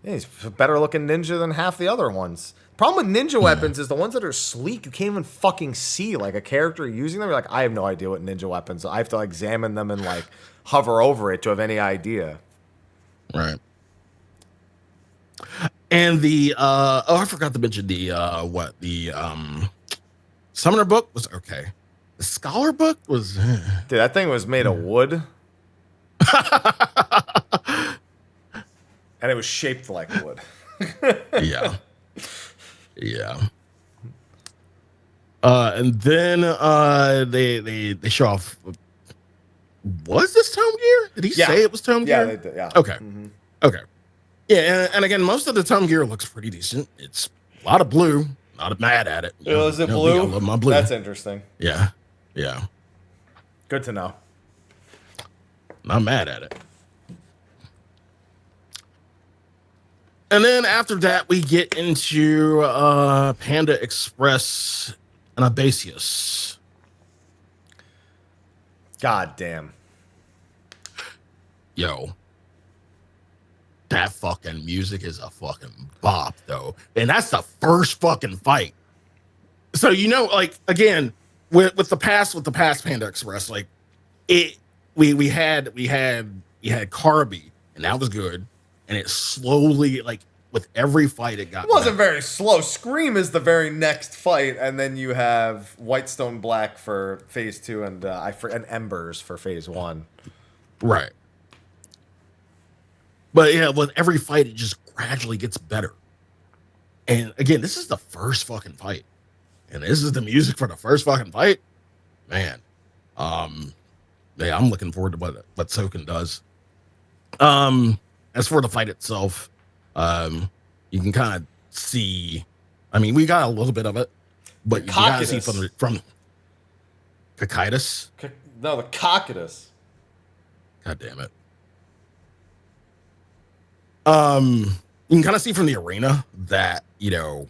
[SPEAKER 1] Yeah, he's a better looking ninja than half the other ones. Problem with ninja weapons is the ones that are sleek, you can't even fucking see like a character using them. You're like, I have no idea what ninja weapons. I have to examine them and like hover over it to have any idea.
[SPEAKER 2] Right. And the I forgot to mention the Summoner book was okay. The Scholar book was
[SPEAKER 1] Dude, that thing was made of wood. And it was shaped like wood.
[SPEAKER 2] Yeah. And then they show off. Was this Tome Gear? Did he say it was Tome Gear?
[SPEAKER 1] Yeah, they did. Yeah.
[SPEAKER 2] Okay.
[SPEAKER 1] Mm-hmm.
[SPEAKER 2] Okay. Yeah, and again, most of the Tome Gear looks pretty decent. It's a lot of blue. Not mad at it.
[SPEAKER 1] Is it blue?
[SPEAKER 2] I love my blue.
[SPEAKER 1] That's interesting.
[SPEAKER 2] Yeah.
[SPEAKER 1] Good to know.
[SPEAKER 2] Not mad at it. And then after that, we get into Panda Express and Abasius.
[SPEAKER 1] God damn.
[SPEAKER 2] Yo. That fucking music is a fucking bop, though. And that's the first fucking fight. So, like, again, with the past Panda Express, like, we had Carby, and that was good. And it slowly, like, with every fight, it got.
[SPEAKER 1] It wasn't very slow. Scream is the very next fight, and then you have Whitestone Black for phase 2 and Embers for phase 1.
[SPEAKER 2] Right. But yeah, with every fight, it just gradually gets better. And again, this is the first fucking fight. And this is the music for the first fucking fight. Man. Yeah, I'm looking forward to what Soken does. As for the fight itself, you can kind of see. I mean, we got a little bit of it, but you gotta see from Cidus.
[SPEAKER 1] No, the Cidus.
[SPEAKER 2] God damn it. You can kind of see from the arena that, and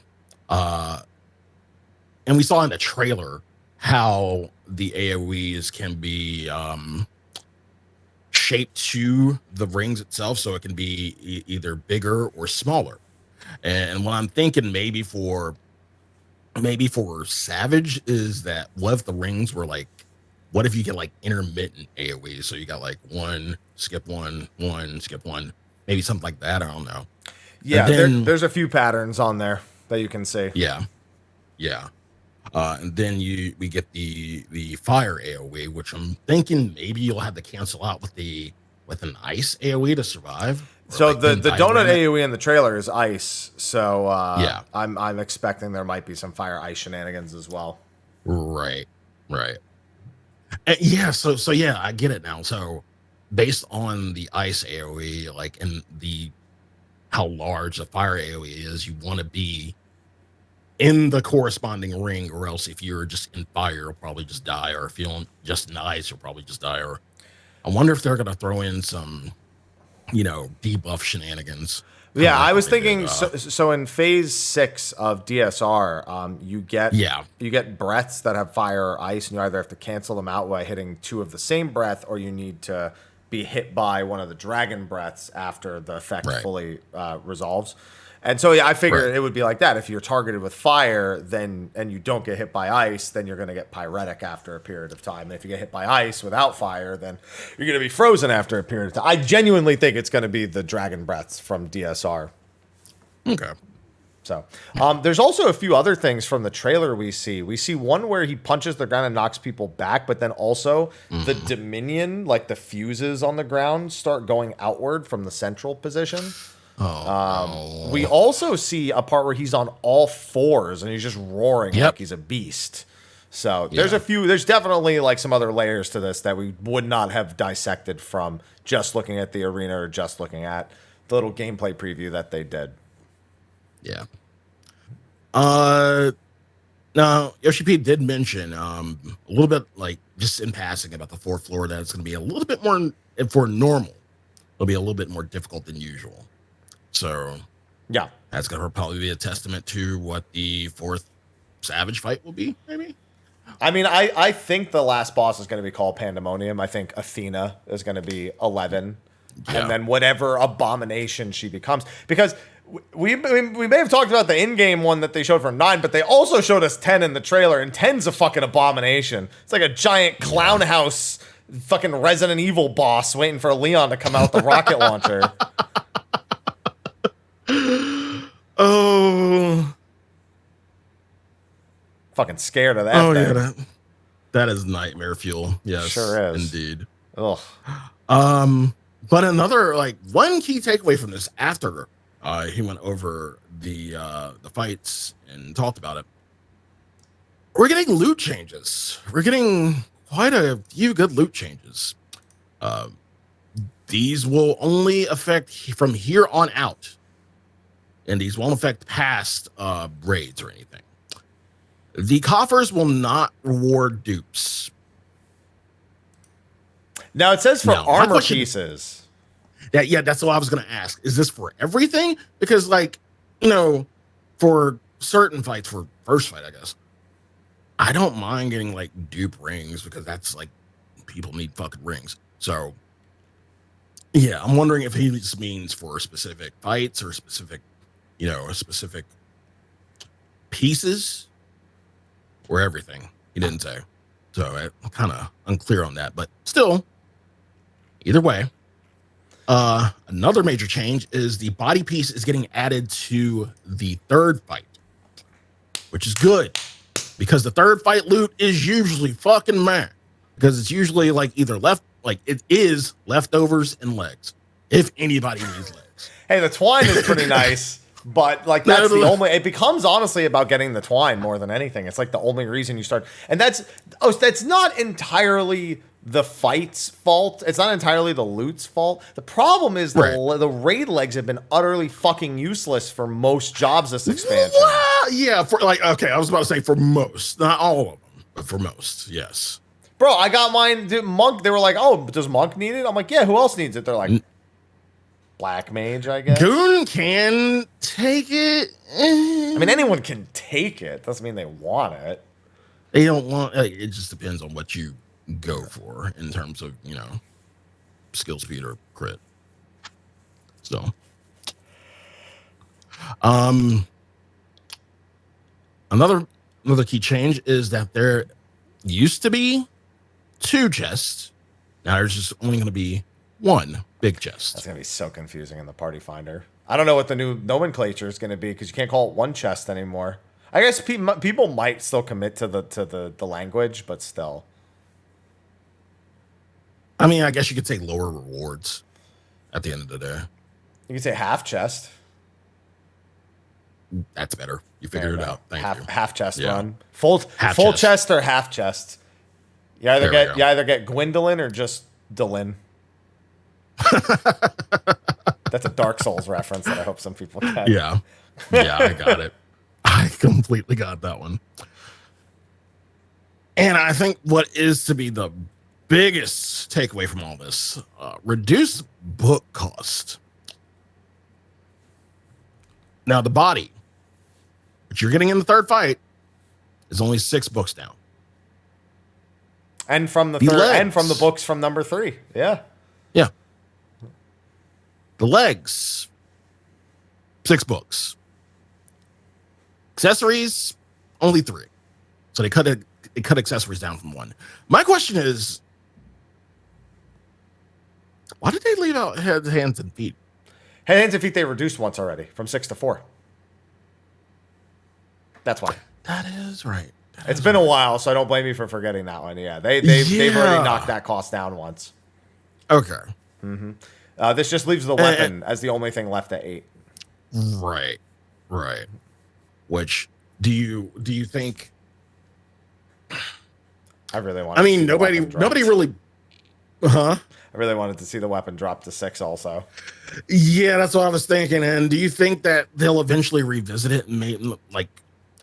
[SPEAKER 2] we saw in the trailer how the AoEs can be shaped to the rings itself, so it can be either bigger or smaller. And what I'm thinking maybe for Savage is that what if the rings were like, what if you get like intermittent AoEs? So you got like one, skip one, skip one. Maybe something like that. I don't know.
[SPEAKER 1] Yeah, there's a few patterns on there that you can see.
[SPEAKER 2] Yeah. And then we get the fire AoE, which I'm thinking maybe you'll have to cancel out with an ice AoE to survive.
[SPEAKER 1] So like the donut AoE in the trailer is ice. So
[SPEAKER 2] yeah,
[SPEAKER 1] I'm expecting there might be some fire ice shenanigans as well.
[SPEAKER 2] Right. And yeah. So yeah, I get it now. So based on the ice AoE, like, and how large the fire AoE is, you want to be in the corresponding ring, or else if you're just in fire, you'll probably just die, or if you're just in ice, you'll probably just die. Or I wonder if they're going to throw in some, debuff shenanigans.
[SPEAKER 1] Yeah, I was thinking, so in phase 6 of DSR, you get breaths that have fire or ice, and you either have to cancel them out by hitting 2 of the same breath, or you need to be hit by one of the dragon breaths after the effect fully resolves. And so I figured it would be like that. If you're targeted with fire, and you don't get hit by ice, then you're going to get pyretic after a period of time. And if you get hit by ice without fire, then you're going to be frozen after a period of time. I genuinely think it's going to be the dragon breaths from DSR.
[SPEAKER 2] Okay.
[SPEAKER 1] So there's also a few other things from the trailer we see. We see one where he punches the ground and knocks people back, but then also the Dominion, like the fuses on the ground, start going outward from the central position.
[SPEAKER 2] Oh,
[SPEAKER 1] We also see a part where he's on all fours and he's just roaring
[SPEAKER 2] Yep.
[SPEAKER 1] like he's a beast. So there's definitely like some other layers to this that we would not have dissected from just looking at the arena or just looking at the little gameplay preview that they did.
[SPEAKER 2] Yeah. Now, Yoshi P did mention a little bit, like, just in passing about the fourth floor, that it's going to be a little bit more, for normal, it'll be a little bit more difficult than usual. So,
[SPEAKER 1] Yeah.
[SPEAKER 2] that's going to probably be a testament to what the fourth Savage fight will be, maybe?
[SPEAKER 1] I mean, I think the last boss is going to be called Pandemonium. I think Athena is going to be 11.
[SPEAKER 2] Yeah.
[SPEAKER 1] And then whatever abomination she becomes. Because we may have talked about the in-game one that they showed for 9, but they also showed us 10 in the trailer, and 10's a fucking abomination. It's like a giant clown house fucking Resident Evil boss waiting for Leon to come out with the rocket launcher.
[SPEAKER 2] Oh.
[SPEAKER 1] Fucking scared of that
[SPEAKER 2] Oh,
[SPEAKER 1] thing.
[SPEAKER 2] yeah. That is nightmare fuel. Yes.
[SPEAKER 1] Sure is.
[SPEAKER 2] Indeed.
[SPEAKER 1] Ugh.
[SPEAKER 2] But another, like, one key takeaway from this after he went over the fights and talked about it. We're getting loot changes. We're getting quite a few good loot changes. These will only affect from here on out, and these won't affect past raids or anything. The coffers will not reward dupes.
[SPEAKER 1] Now it says for
[SPEAKER 2] Now, my
[SPEAKER 1] armor
[SPEAKER 2] question-
[SPEAKER 1] pieces.
[SPEAKER 2] Yeah, that's what I was gonna ask. Is this for everything? Because, like, you know, for certain fights, for first fight, I guess, I don't mind getting like dupe rings because that's like people need fucking rings. So yeah, I'm wondering if he just means for specific fights or specific, you know, specific pieces or everything. He didn't say. So I'm kind of unclear on that, but still, either way. Another major change is the body piece is getting added to the third fight, which is good because the third fight loot is usually fucking mad because it's usually like either it is leftovers and legs. If anybody needs legs.
[SPEAKER 1] Hey, the twine is pretty nice, but like that's the only. It becomes honestly about getting the twine more than anything. It's like the only reason you start, and that's not entirely the fight's fault. It's not entirely the loot's fault. The problem is the raid legs have been utterly fucking useless for most jobs this expansion.
[SPEAKER 2] Well, yeah, for like, okay, I was about to say for most, not all of them, but for most, yes.
[SPEAKER 1] Bro, I got mine. Dude, Monk, they were like, oh, does Monk need it? I'm like, yeah, who else needs it? They're like, Black Mage, I guess.
[SPEAKER 2] Goon can take it.
[SPEAKER 1] I mean, anyone can take it. Doesn't mean they want it.
[SPEAKER 2] They don't want, it just depends on what you go for in terms of, you know, skill speed or crit. So another key change is that there used to be 2 chests. Now there's just only going to be 1 big chest.
[SPEAKER 1] That's going to be so confusing in the party finder. I don't know what the new nomenclature is going to be because you can't call it 1 chest anymore. I guess people might still commit to the language, but still.
[SPEAKER 2] I mean, I guess you could say lower rewards at the end of the day.
[SPEAKER 1] You could say half chest.
[SPEAKER 2] That's better. You figured it out. Thank you.
[SPEAKER 1] Half chest
[SPEAKER 2] Yeah.
[SPEAKER 1] run. Full
[SPEAKER 2] chest.
[SPEAKER 1] chest or half chest. You either get Gwendolyn or just Dylan. That's a Dark Souls reference that I hope some people get.
[SPEAKER 2] Yeah, I got it. I completely got that one. And I think what is to be the biggest takeaway from all this, reduced book cost. Now the body, which you're getting in the third fight, is only 6 books down.
[SPEAKER 1] And from the
[SPEAKER 2] The
[SPEAKER 1] third,
[SPEAKER 2] legs.
[SPEAKER 1] and from the books from number 3. Yeah.
[SPEAKER 2] Yeah. The legs, 6 books. Accessories, only 3. So they cut accessories down from 1. My question is, why did they leave out heads, hands, and feet?
[SPEAKER 1] Hands and feet they reduced once already from 6 to 4. That's why.
[SPEAKER 2] That is right.
[SPEAKER 1] It's been a while, so I don't blame you for forgetting that one. Yeah, they've already knocked that cost down once.
[SPEAKER 2] Okay.
[SPEAKER 1] This just leaves the weapon as the only thing left at 8.
[SPEAKER 2] Right. Which do you think?
[SPEAKER 1] I really want.
[SPEAKER 2] I mean, nobody really. Huh?
[SPEAKER 1] I really wanted to see the weapon drop to 6 also.
[SPEAKER 2] Yeah, that's what I was thinking. And do you think that they'll eventually revisit it and make like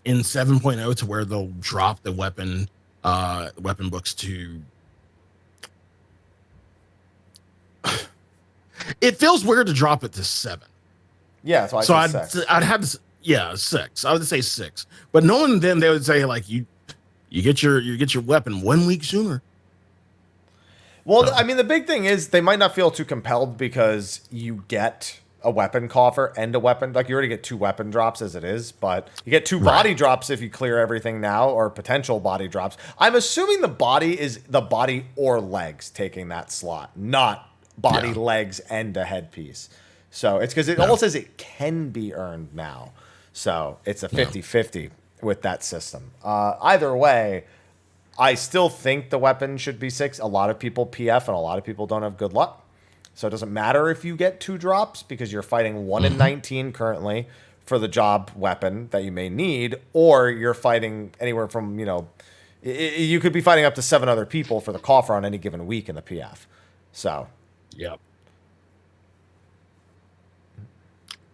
[SPEAKER 2] in 7.0 to where they'll drop the weapon books to? It feels weird to drop it to 7.
[SPEAKER 1] Yeah, so
[SPEAKER 2] I'd have to 6. I would say 6. But knowing them, they would say like you get your weapon 1 week sooner.
[SPEAKER 1] Well, I mean, the big thing is they might not feel too compelled because you get a weapon coffer and a weapon. Like, you already get 2 weapon drops as it is, but you get 2 body drops if you clear everything now, or potential body drops. I'm assuming the body is the body or legs taking that slot, not body, legs, and a headpiece. So it's because it almost says it can be earned now. So it's a 50-50 with that system. Either way, I still think the weapon should be 6. A lot of people PF and a lot of people don't have good luck. So it doesn't matter if you get 2 drops because you're fighting 1 in 19 currently for the job weapon that you may need, or you're fighting anywhere from, you could be fighting up to 7 other people for the coffer on any given week in the PF. So.
[SPEAKER 2] Yep.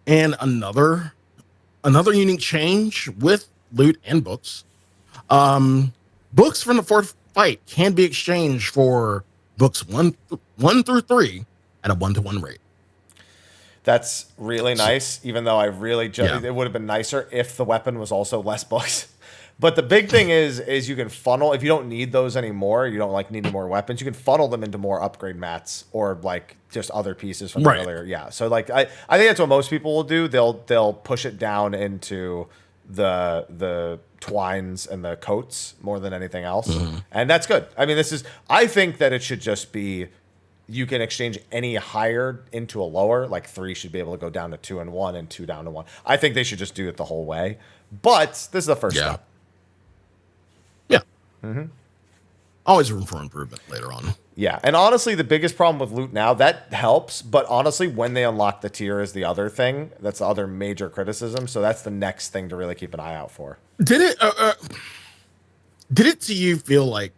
[SPEAKER 2] And another unique change with loot and books. Books from the 4th fight can be exchanged for books 1 through 3 at a 1-to-1 rate.
[SPEAKER 1] That's really nice, even though I really it would have been nicer if the weapon was also less books. But the big thing is you can funnel, if you don't need those anymore, you don't need any more weapons, you can funnel them into more upgrade mats or just other pieces from earlier. Yeah. So I think that's what most people will do. They'll push it down into the twines and the coats more than anything else. And that's good. I mean, I think that it should just be, you can exchange any higher into a lower, like 3 should be able to go down to 2 and 1 and 2 down to 1. I think they should just do it the whole way. But this is the first step.
[SPEAKER 2] Yeah. Always room for improvement later on.
[SPEAKER 1] Yeah, and honestly, the biggest problem with loot now, that helps, but honestly, when they unlock the tier is the other thing. That's the other major criticism, so that's the next thing to really keep an eye out for.
[SPEAKER 2] Did it to you feel like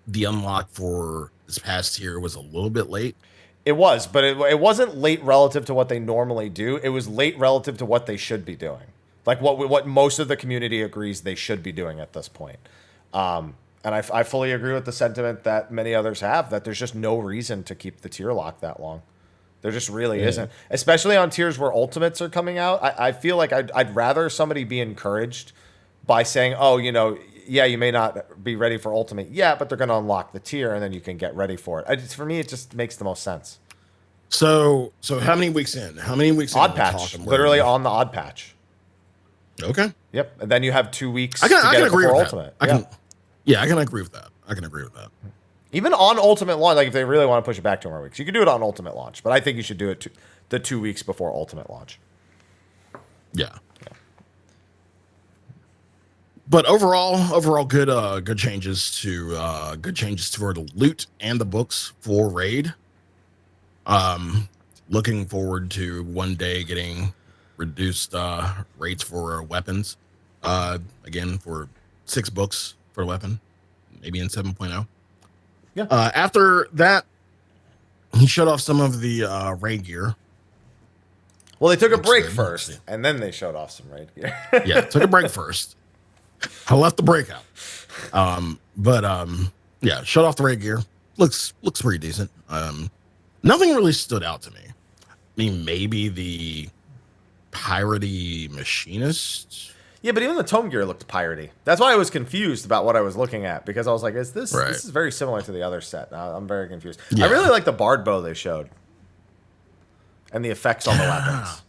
[SPEAKER 2] the unlock for this past tier was a little bit late?
[SPEAKER 1] It was, but it wasn't late relative to what they normally do. It was late relative to what they should be doing. Like what most of the community agrees they should be doing at this point. And I fully agree with the sentiment that many others have, that there's just no reason to keep the tier lock that long. There just really isn't. Especially on tiers where ultimates are coming out. I feel like I'd rather somebody be encouraged by saying, oh, you may not be ready for ultimate yet, but they're going to unlock the tier and then you can get ready for it. For me, it just makes the most sense.
[SPEAKER 2] So how many weeks in?
[SPEAKER 1] Odd patch. Literally on the odd patch.
[SPEAKER 2] Okay.
[SPEAKER 1] Yep. And then you have 2 weeks
[SPEAKER 2] I can
[SPEAKER 1] to get
[SPEAKER 2] agree
[SPEAKER 1] it before
[SPEAKER 2] with
[SPEAKER 1] ultimate.
[SPEAKER 2] That. I can agree with that.
[SPEAKER 1] Even on ultimate launch, like if they really want to push it back 2 more weeks, you can do it on ultimate launch. But I think you should do it the 2 weeks before ultimate launch.
[SPEAKER 2] Yeah. But overall, good changes to for the loot and the books for raid. Looking forward to one day getting reduced rates for weapons. Again, for 6 books for a weapon, maybe in 7.0.
[SPEAKER 1] Yeah.
[SPEAKER 2] After that, he showed off some of the raid gear.
[SPEAKER 1] Well, they took a break first, and then they showed off some raid gear.
[SPEAKER 2] Yeah, took a break first. I left the breakout. Yeah, showed off the raid gear. Looks pretty decent. Nothing really stood out to me. I mean, maybe the piratey machinist.
[SPEAKER 1] Yeah, but even the tome gear looked piratey. That's why I was confused about what I was looking at, because I was like, this is very similar to the other set. I'm very confused. Yeah. I really like the bard bow they showed. And the effects on the weapons.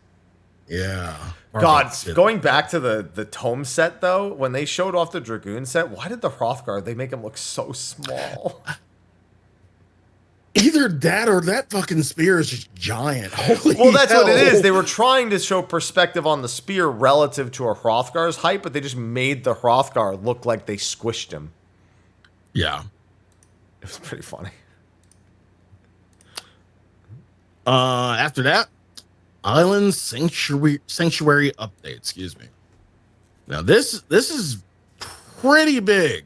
[SPEAKER 2] Yeah.
[SPEAKER 1] God, going back to the tome set, though, when they showed off the Dragoon set, why did the Hrothgar, they make him look so small?
[SPEAKER 2] Either that or that fucking spear is just giant. Holy
[SPEAKER 1] well, that's
[SPEAKER 2] hell.
[SPEAKER 1] what it is. They were trying to show perspective on the spear relative to a Hrothgar's height, but they just made the Hrothgar look like they squished him.
[SPEAKER 2] Yeah.
[SPEAKER 1] It was pretty funny.
[SPEAKER 2] After that, Island Sanctuary update. Excuse me. Now this is pretty big.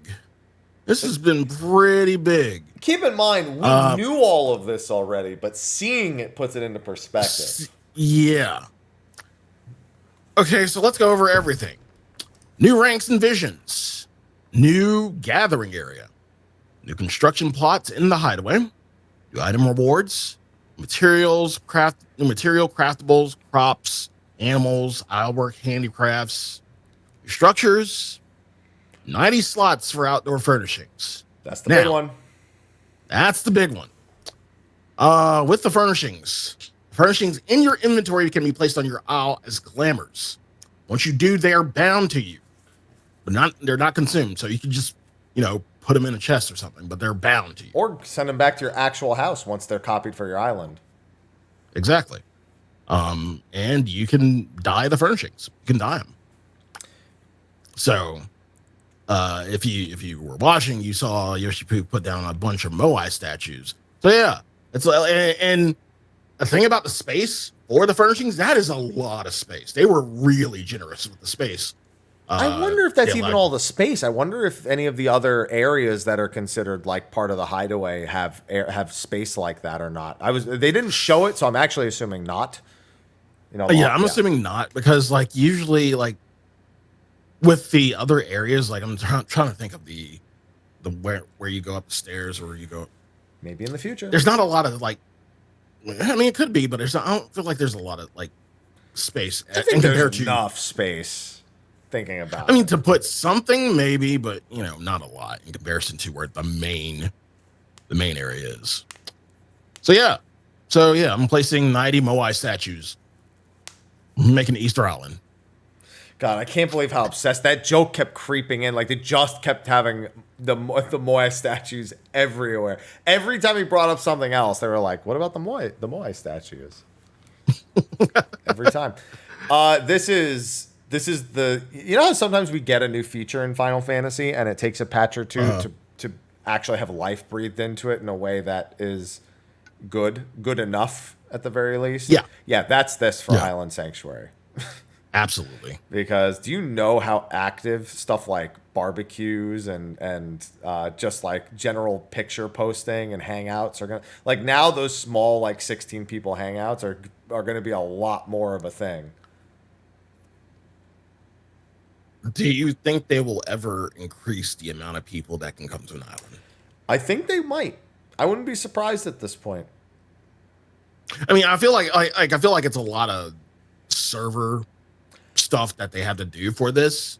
[SPEAKER 2] This has been pretty big.
[SPEAKER 1] Keep in mind, we knew all of this already, but seeing it puts it into perspective.
[SPEAKER 2] Yeah. Okay, so let's go over everything. New ranks and visions. New gathering area. New construction plots in the hideaway. New item rewards. Materials, new material craftables, crops, animals, ironwork, handicrafts. New structures. 90 slots for outdoor furnishings.
[SPEAKER 1] That's the big one.
[SPEAKER 2] That's the big one. With the furnishings in your inventory can be placed on your isle as glamours. Once you do, they are bound to you, but they're not consumed. So you can just, put them in a chest or something, but they're bound to you.
[SPEAKER 1] Or send them back to your actual house once they're copied for your island.
[SPEAKER 2] Exactly. And you can dye the furnishings. You can dye them. So, if you were watching, you saw Yoshipu put down a bunch of Moai statues. So yeah, it's and the thing about the space or the furnishings, that is a lot of space. They were really generous with the space.
[SPEAKER 1] I wonder if that's even all the space. I wonder if any of the other areas that are considered like part of the hideaway have space like that or not. They didn't show it, so I'm actually assuming not.
[SPEAKER 2] I'm assuming not, because usually with the other areas, I'm trying to think of the where you go up the stairs or you go.
[SPEAKER 1] Maybe in the future.
[SPEAKER 2] There's not a lot of it could be, but I don't feel like there's a lot of space.
[SPEAKER 1] I think there's enough space. Thinking about
[SPEAKER 2] to put something maybe, but not a lot in comparison to where the main area is. So yeah, I'm placing 90 Moai statues, making Easter Island.
[SPEAKER 1] God, I can't believe how obsessed that joke kept creeping in. They just kept having the Moai statues everywhere. Every time he brought up something else, they were like, "What about the Moai statues?" Every time. This is the how sometimes we get a new feature in Final Fantasy and it takes a patch or two to actually have life breathed into it in a way that is good enough at the very least. Yeah, that's this for Island Sanctuary.
[SPEAKER 2] Absolutely.
[SPEAKER 1] Because do you know how active stuff like barbecues and just general picture posting and hangouts are gonna now those small 16 people hangouts are gonna be a lot more of a thing.
[SPEAKER 2] Do you think they will ever increase the amount of people that can come to an island?
[SPEAKER 1] I think they might. I wouldn't be surprised at this point.
[SPEAKER 2] I feel like it's a lot of server stuff that they have to do for this.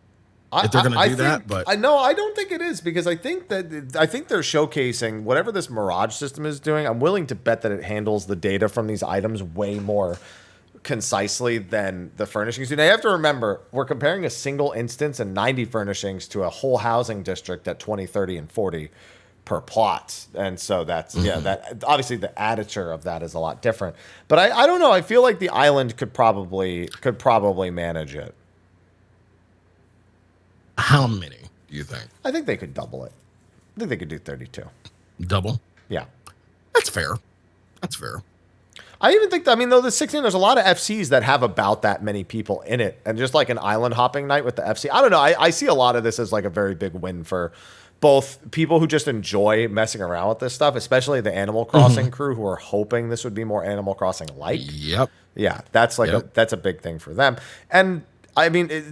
[SPEAKER 2] If they're going to do that, but
[SPEAKER 1] I don't think it is, because I think they're showcasing whatever this Mirage system is doing. I'm willing to bet that it handles the data from these items way more concisely than the furnishings do. Now you have to remember, we're comparing a single instance and 90 furnishings to a whole housing district at 20, 30, and 40 per plot. And so that's that obviously the additure of that is a lot different. But I don't know. I feel like the island could probably manage it.
[SPEAKER 2] How many do you think?
[SPEAKER 1] I think they could double it. I think they could do 32.
[SPEAKER 2] Double?
[SPEAKER 1] Yeah.
[SPEAKER 2] That's fair.
[SPEAKER 1] I even think, though the 16, there's a lot of FCs that have about that many people in it. And just an island hopping night with the FC. I don't know. I see a lot of this as a very big win for both people who just enjoy messing around with this stuff, especially the Animal Crossing crew who are hoping this would be more Animal Crossing-like.
[SPEAKER 2] Yep.
[SPEAKER 1] Yeah, that's that's a big thing for them. And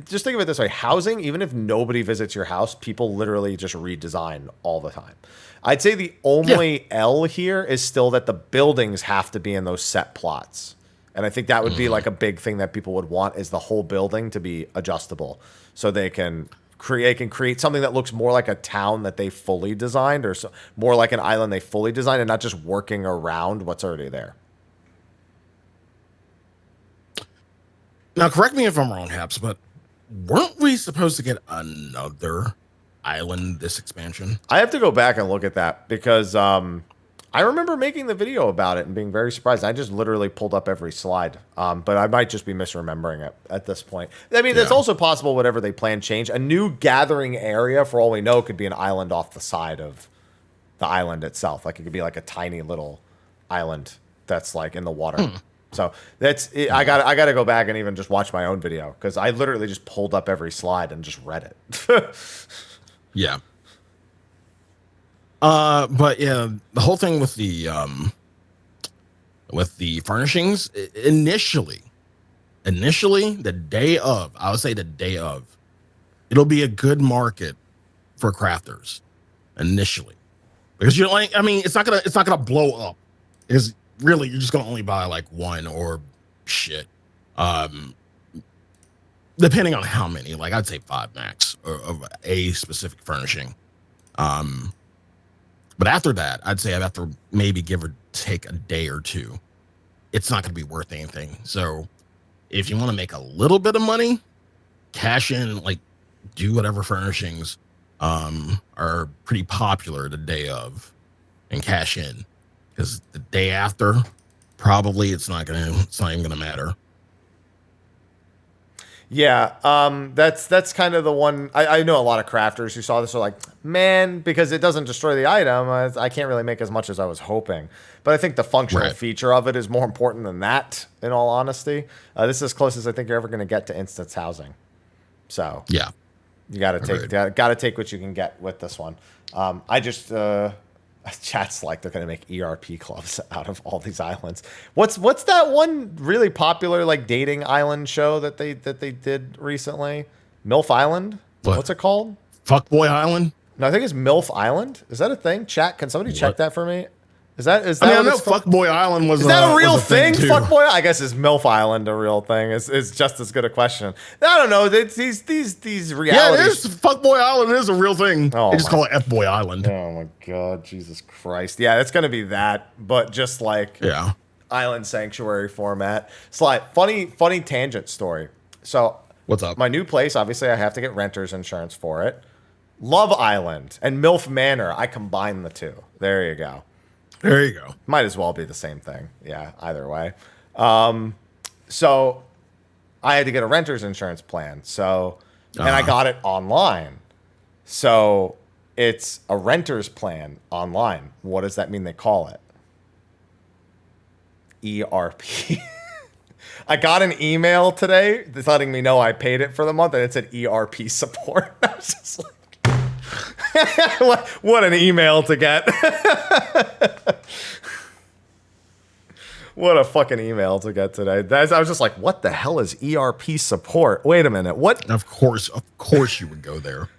[SPEAKER 1] just think of it this way. Housing, even if nobody visits your house, people literally just redesign all the time. I'd say the only L here is still that the buildings have to be in those set plots. And I think that would be a big thing that people would want, is the whole building to be adjustable. So they can create something that looks more like a town that they fully designed, or more like an island they fully designed, and not just working around what's already there.
[SPEAKER 2] Now, correct me if I'm wrong, Haps, but weren't we supposed to get another island this expansion?
[SPEAKER 1] I have to go back and look at that, because I remember making the video about it and being very surprised. I just literally pulled up every slide, but I might just be misremembering it at this point. It's also possible whatever they plan change. A new gathering area, for all we know, could be an island off the side of the island itself. It could be a tiny little island that's like in the water. So that's it. I got to go back and even just watch my own video because I literally just pulled up every slide and just read it.
[SPEAKER 2] Yeah. But yeah, the whole thing with the furnishings initially, the day of, I would say the day of, it'll be a good market for crafters initially, because you're like, I mean, it's not gonna blow up, because really you're just gonna only buy like one or shit, depending on how many, like I'd say 5 max of a specific furnishing. But after that, I'd say after maybe give or take a day or two, it's not going to be worth anything. So if you want to make a little bit of money, cash in, like do whatever furnishings are pretty popular the day of and cash in, because the day after, probably it's not even going to matter.
[SPEAKER 1] Yeah, that's kind of the one. I know a lot of crafters who saw this are like, man, because it doesn't destroy the item, I can't really make as much as I was hoping. But I think the functional feature of it is more important than that, in all honesty. This is as close as I think you're ever going to get to instance housing. So
[SPEAKER 2] yeah,
[SPEAKER 1] you got to take what you can get with this one. I just chat's like they're gonna make ERP clubs out of all these islands. What's that one really popular like dating island show that they did recently? MILF Island? What's it called?
[SPEAKER 2] Fuckboy Island?
[SPEAKER 1] No, I think it's MILF Island. Is that a thing? Chat, can somebody check that for me? Is that
[SPEAKER 2] I mean, I know Fuckboy Island was.
[SPEAKER 1] Is that a real thing?
[SPEAKER 2] Fuckboy?
[SPEAKER 1] I guess is MILF Island a real thing? Is just as good a question. I don't know. These reality.
[SPEAKER 2] Yeah, it is. Fuckboy Island is a real thing.
[SPEAKER 1] Oh,
[SPEAKER 2] they just call it F-Boy Island.
[SPEAKER 1] Oh my god, Jesus Christ! Yeah, it's gonna be that, but just like Island Sanctuary format. Sly, funny tangent story. So
[SPEAKER 2] what's up?
[SPEAKER 1] My new place. Obviously, I have to get renter's insurance for it. Love Island and MILF Manor. I combine the two. There you go.
[SPEAKER 2] There you go.
[SPEAKER 1] Might as well be the same thing. Yeah, either way. So I had to get a renter's insurance plan. So, and I got it online. So it's a renter's plan online. What does that mean they call it? ERP. I got an email today that's letting me know I paid it for the month, and it said ERP support. I was just like, what an email to get. What a fucking email to get today. I was just like, what the hell is ERP support? Wait a minute. What?
[SPEAKER 2] Of course you would go there.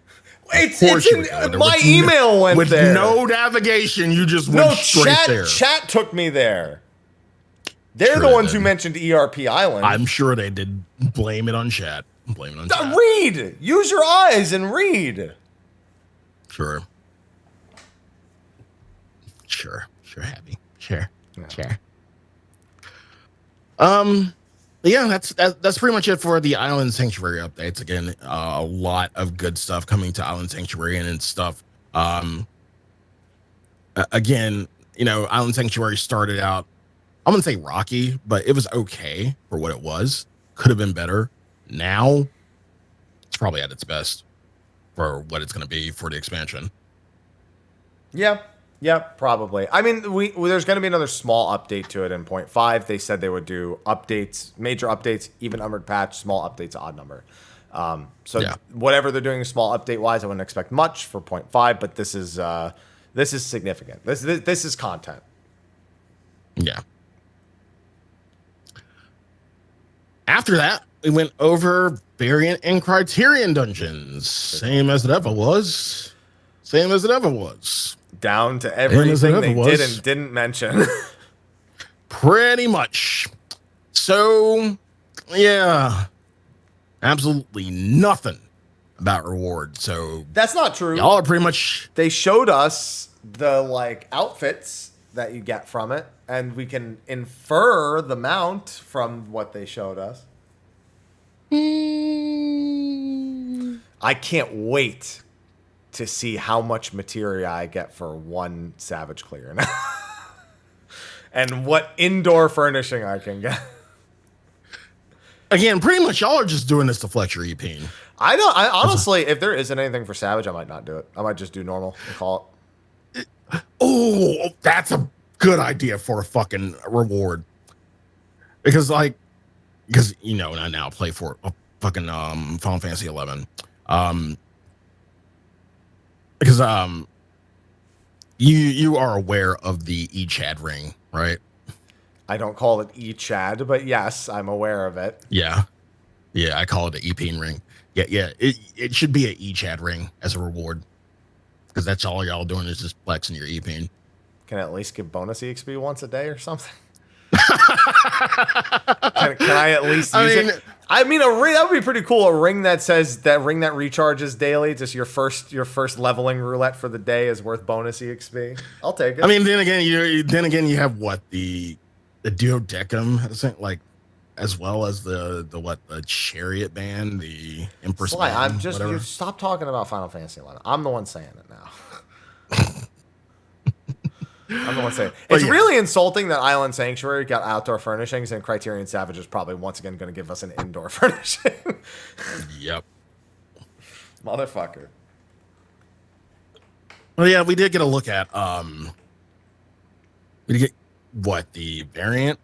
[SPEAKER 1] My email went
[SPEAKER 2] with
[SPEAKER 1] there.
[SPEAKER 2] With no navigation, you just went straight there.
[SPEAKER 1] Chat took me there. They're the ones who mentioned ERP Island.
[SPEAKER 2] I'm sure they did. Blame it on chat. Chat.
[SPEAKER 1] Read. Use your eyes and read.
[SPEAKER 2] Sure, Happy. Sure. Yeah, that's pretty much it for the Island Sanctuary updates. Again, a lot of good stuff coming to Island Sanctuary and stuff. Again, Island Sanctuary started out, I wouldn't say rocky, but it was okay for what it was. Could have been better. Now, it's probably at its best for what it's going to be for the expansion.
[SPEAKER 1] Yeah, probably. I mean, there's going to be another small update to it in 0.5. They said they would do updates, major updates, even numbered patch, small updates, odd number. Whatever they're doing small update wise, I wouldn't expect much for 0.5, but this is significant. This is content.
[SPEAKER 2] Yeah. After that, we went over variant and criterion dungeons. Same as it ever was.
[SPEAKER 1] Down to everything they did and didn't mention.
[SPEAKER 2] Pretty much. So, yeah. Absolutely nothing about reward. So
[SPEAKER 1] that's not true.
[SPEAKER 2] Y'all are pretty much...
[SPEAKER 1] They showed us the, outfits that you get from it, and we can infer the mount from what they showed us. I can't wait to see how much materia I get for one Savage Clear now. And what indoor furnishing I can get.
[SPEAKER 2] Again, pretty much y'all are just doing this to flex your EP.
[SPEAKER 1] I honestly, if there isn't anything for Savage, I might not do it. I might just do normal and call it.
[SPEAKER 2] Oh, that's a good idea for a fucking reward. Because you know, and I now play for a fucking Final Fantasy 11. Because you are aware of the Echad ring, right?
[SPEAKER 1] I don't call it Echad, but yes, I'm aware of it.
[SPEAKER 2] Yeah, I call it an Epine ring. Yeah. It should be an Echad ring as a reward, because that's all y'all doing is just flexing your Epine.
[SPEAKER 1] Can I at least give bonus EXP once a day or something? Can I at least use it? I mean, a ring, that would be pretty cool. A ring that says that recharges daily. Just your first leveling roulette for the day is worth bonus EXP. I'll take it.
[SPEAKER 2] I mean, then again, you have what the duodecim, like, as well as the chariot band, the Empress.
[SPEAKER 1] Sly,
[SPEAKER 2] band,
[SPEAKER 1] you stop talking about Final Fantasy 11. I'm the one saying it now. I'm the one saying it's really insulting that Island Sanctuary got outdoor furnishings and Criterion Savage is probably once again going to give us an indoor furnishing.
[SPEAKER 2] Yep.
[SPEAKER 1] Motherfucker.
[SPEAKER 2] Well, yeah, we did get a look at we did get what the variant.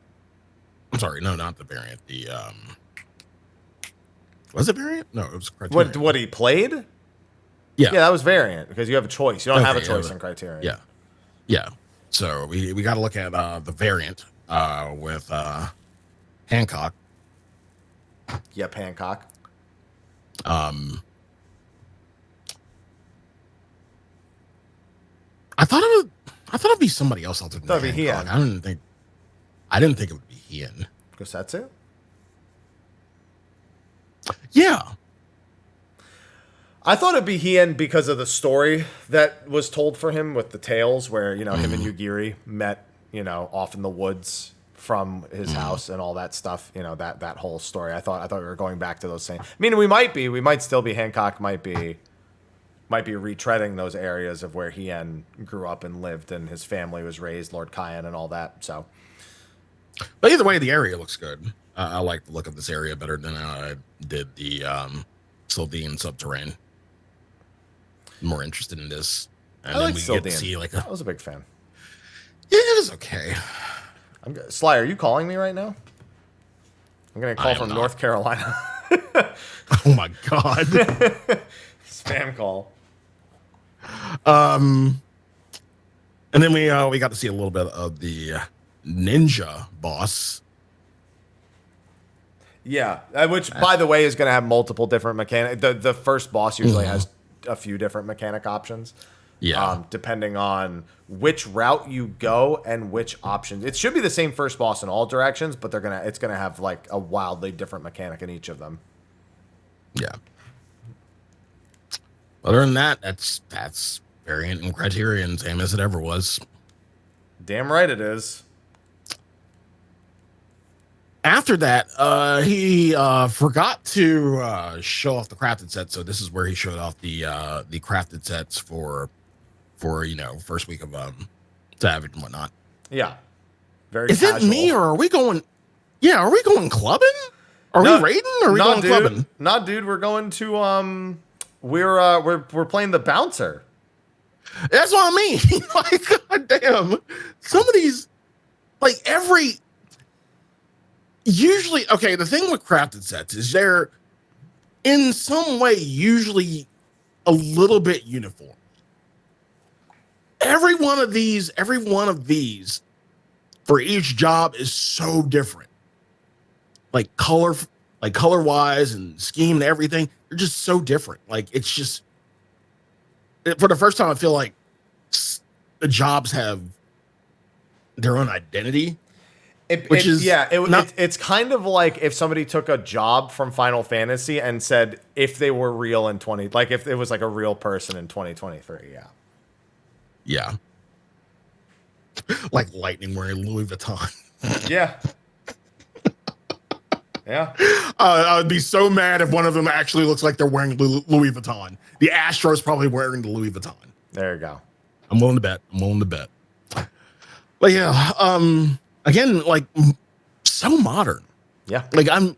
[SPEAKER 2] I'm sorry, no, not the variant. The was it variant? No, it was Criterion.
[SPEAKER 1] What he played?
[SPEAKER 2] Yeah,
[SPEAKER 1] that was variant because you have a choice. You don't have a choice in Criterion.
[SPEAKER 2] Yeah. So we got to look at the variant with Hancock.
[SPEAKER 1] Yep, Hancock.
[SPEAKER 2] I thought it'd be somebody else other than
[SPEAKER 1] That'd be
[SPEAKER 2] Hancock.
[SPEAKER 1] Hien.
[SPEAKER 2] I didn't think it would be Hien.
[SPEAKER 1] Gosetsu?
[SPEAKER 2] Yeah.
[SPEAKER 1] I thought it'd be Hien because of the story that was told for him with the tales where, him and Yugiri met, off in the woods from his house and all that stuff, that whole story. I thought we were going back to those same. I mean, we might still be. Hancock might be retreading those areas of where Hien grew up and lived and his family was raised, Lord Kyan and all that. So,
[SPEAKER 2] but either way, the area looks good. I like the look of this area better than I did the Sylvian Subterrane. More interested in this, and then we get to see I
[SPEAKER 1] was a big fan.
[SPEAKER 2] Yeah, it was okay.
[SPEAKER 1] Sly, are you calling me right now? I'm gonna call from North Carolina.
[SPEAKER 2] Oh my god!
[SPEAKER 1] Spam call.
[SPEAKER 2] And then we got to see a little bit of the ninja boss.
[SPEAKER 1] Yeah, which by the way is going to have multiple different mechanics. The first boss usually has a few different mechanic options.
[SPEAKER 2] Yeah.
[SPEAKER 1] Depending on which route you go and which options. It should be the same first boss in all directions, but it's gonna have like a wildly different mechanic in each of them.
[SPEAKER 2] Yeah. Other than that, that's variant and Criterion, same as it ever was.
[SPEAKER 1] Damn right it is.
[SPEAKER 2] After that, he forgot to show off the crafted set, so this is where he showed off the crafted sets for first week of Savage and whatnot.
[SPEAKER 1] Yeah, very.
[SPEAKER 2] Is
[SPEAKER 1] casual.
[SPEAKER 2] it me or are we going? Yeah, are we going clubbing? Are we raiding? Or are we going clubbing?
[SPEAKER 1] Not, dude. We're going to we're playing the bouncer.
[SPEAKER 2] That's what I mean. Like, goddamn, some of these, usually, okay, the thing with crafted sets is they're in some way usually a little bit uniform. Every one of these for each job is so different. Like color wise and scheme and everything, they're just so different. Like, it's just, for the first time, I feel like the jobs have their own identity.
[SPEAKER 1] It's kind of like if somebody took a job from Final Fantasy and said if they were real in if it was like a real person in 2023.
[SPEAKER 2] Yeah. Like Lightning wearing Louis Vuitton.
[SPEAKER 1] Yeah. Yeah.
[SPEAKER 2] I would be so mad if one of them actually looks like they're wearing Louis Vuitton. The Astro's probably wearing the Louis Vuitton.
[SPEAKER 1] There you go.
[SPEAKER 2] I'm willing to bet. But yeah, again, like, so modern.
[SPEAKER 1] Yeah.
[SPEAKER 2] And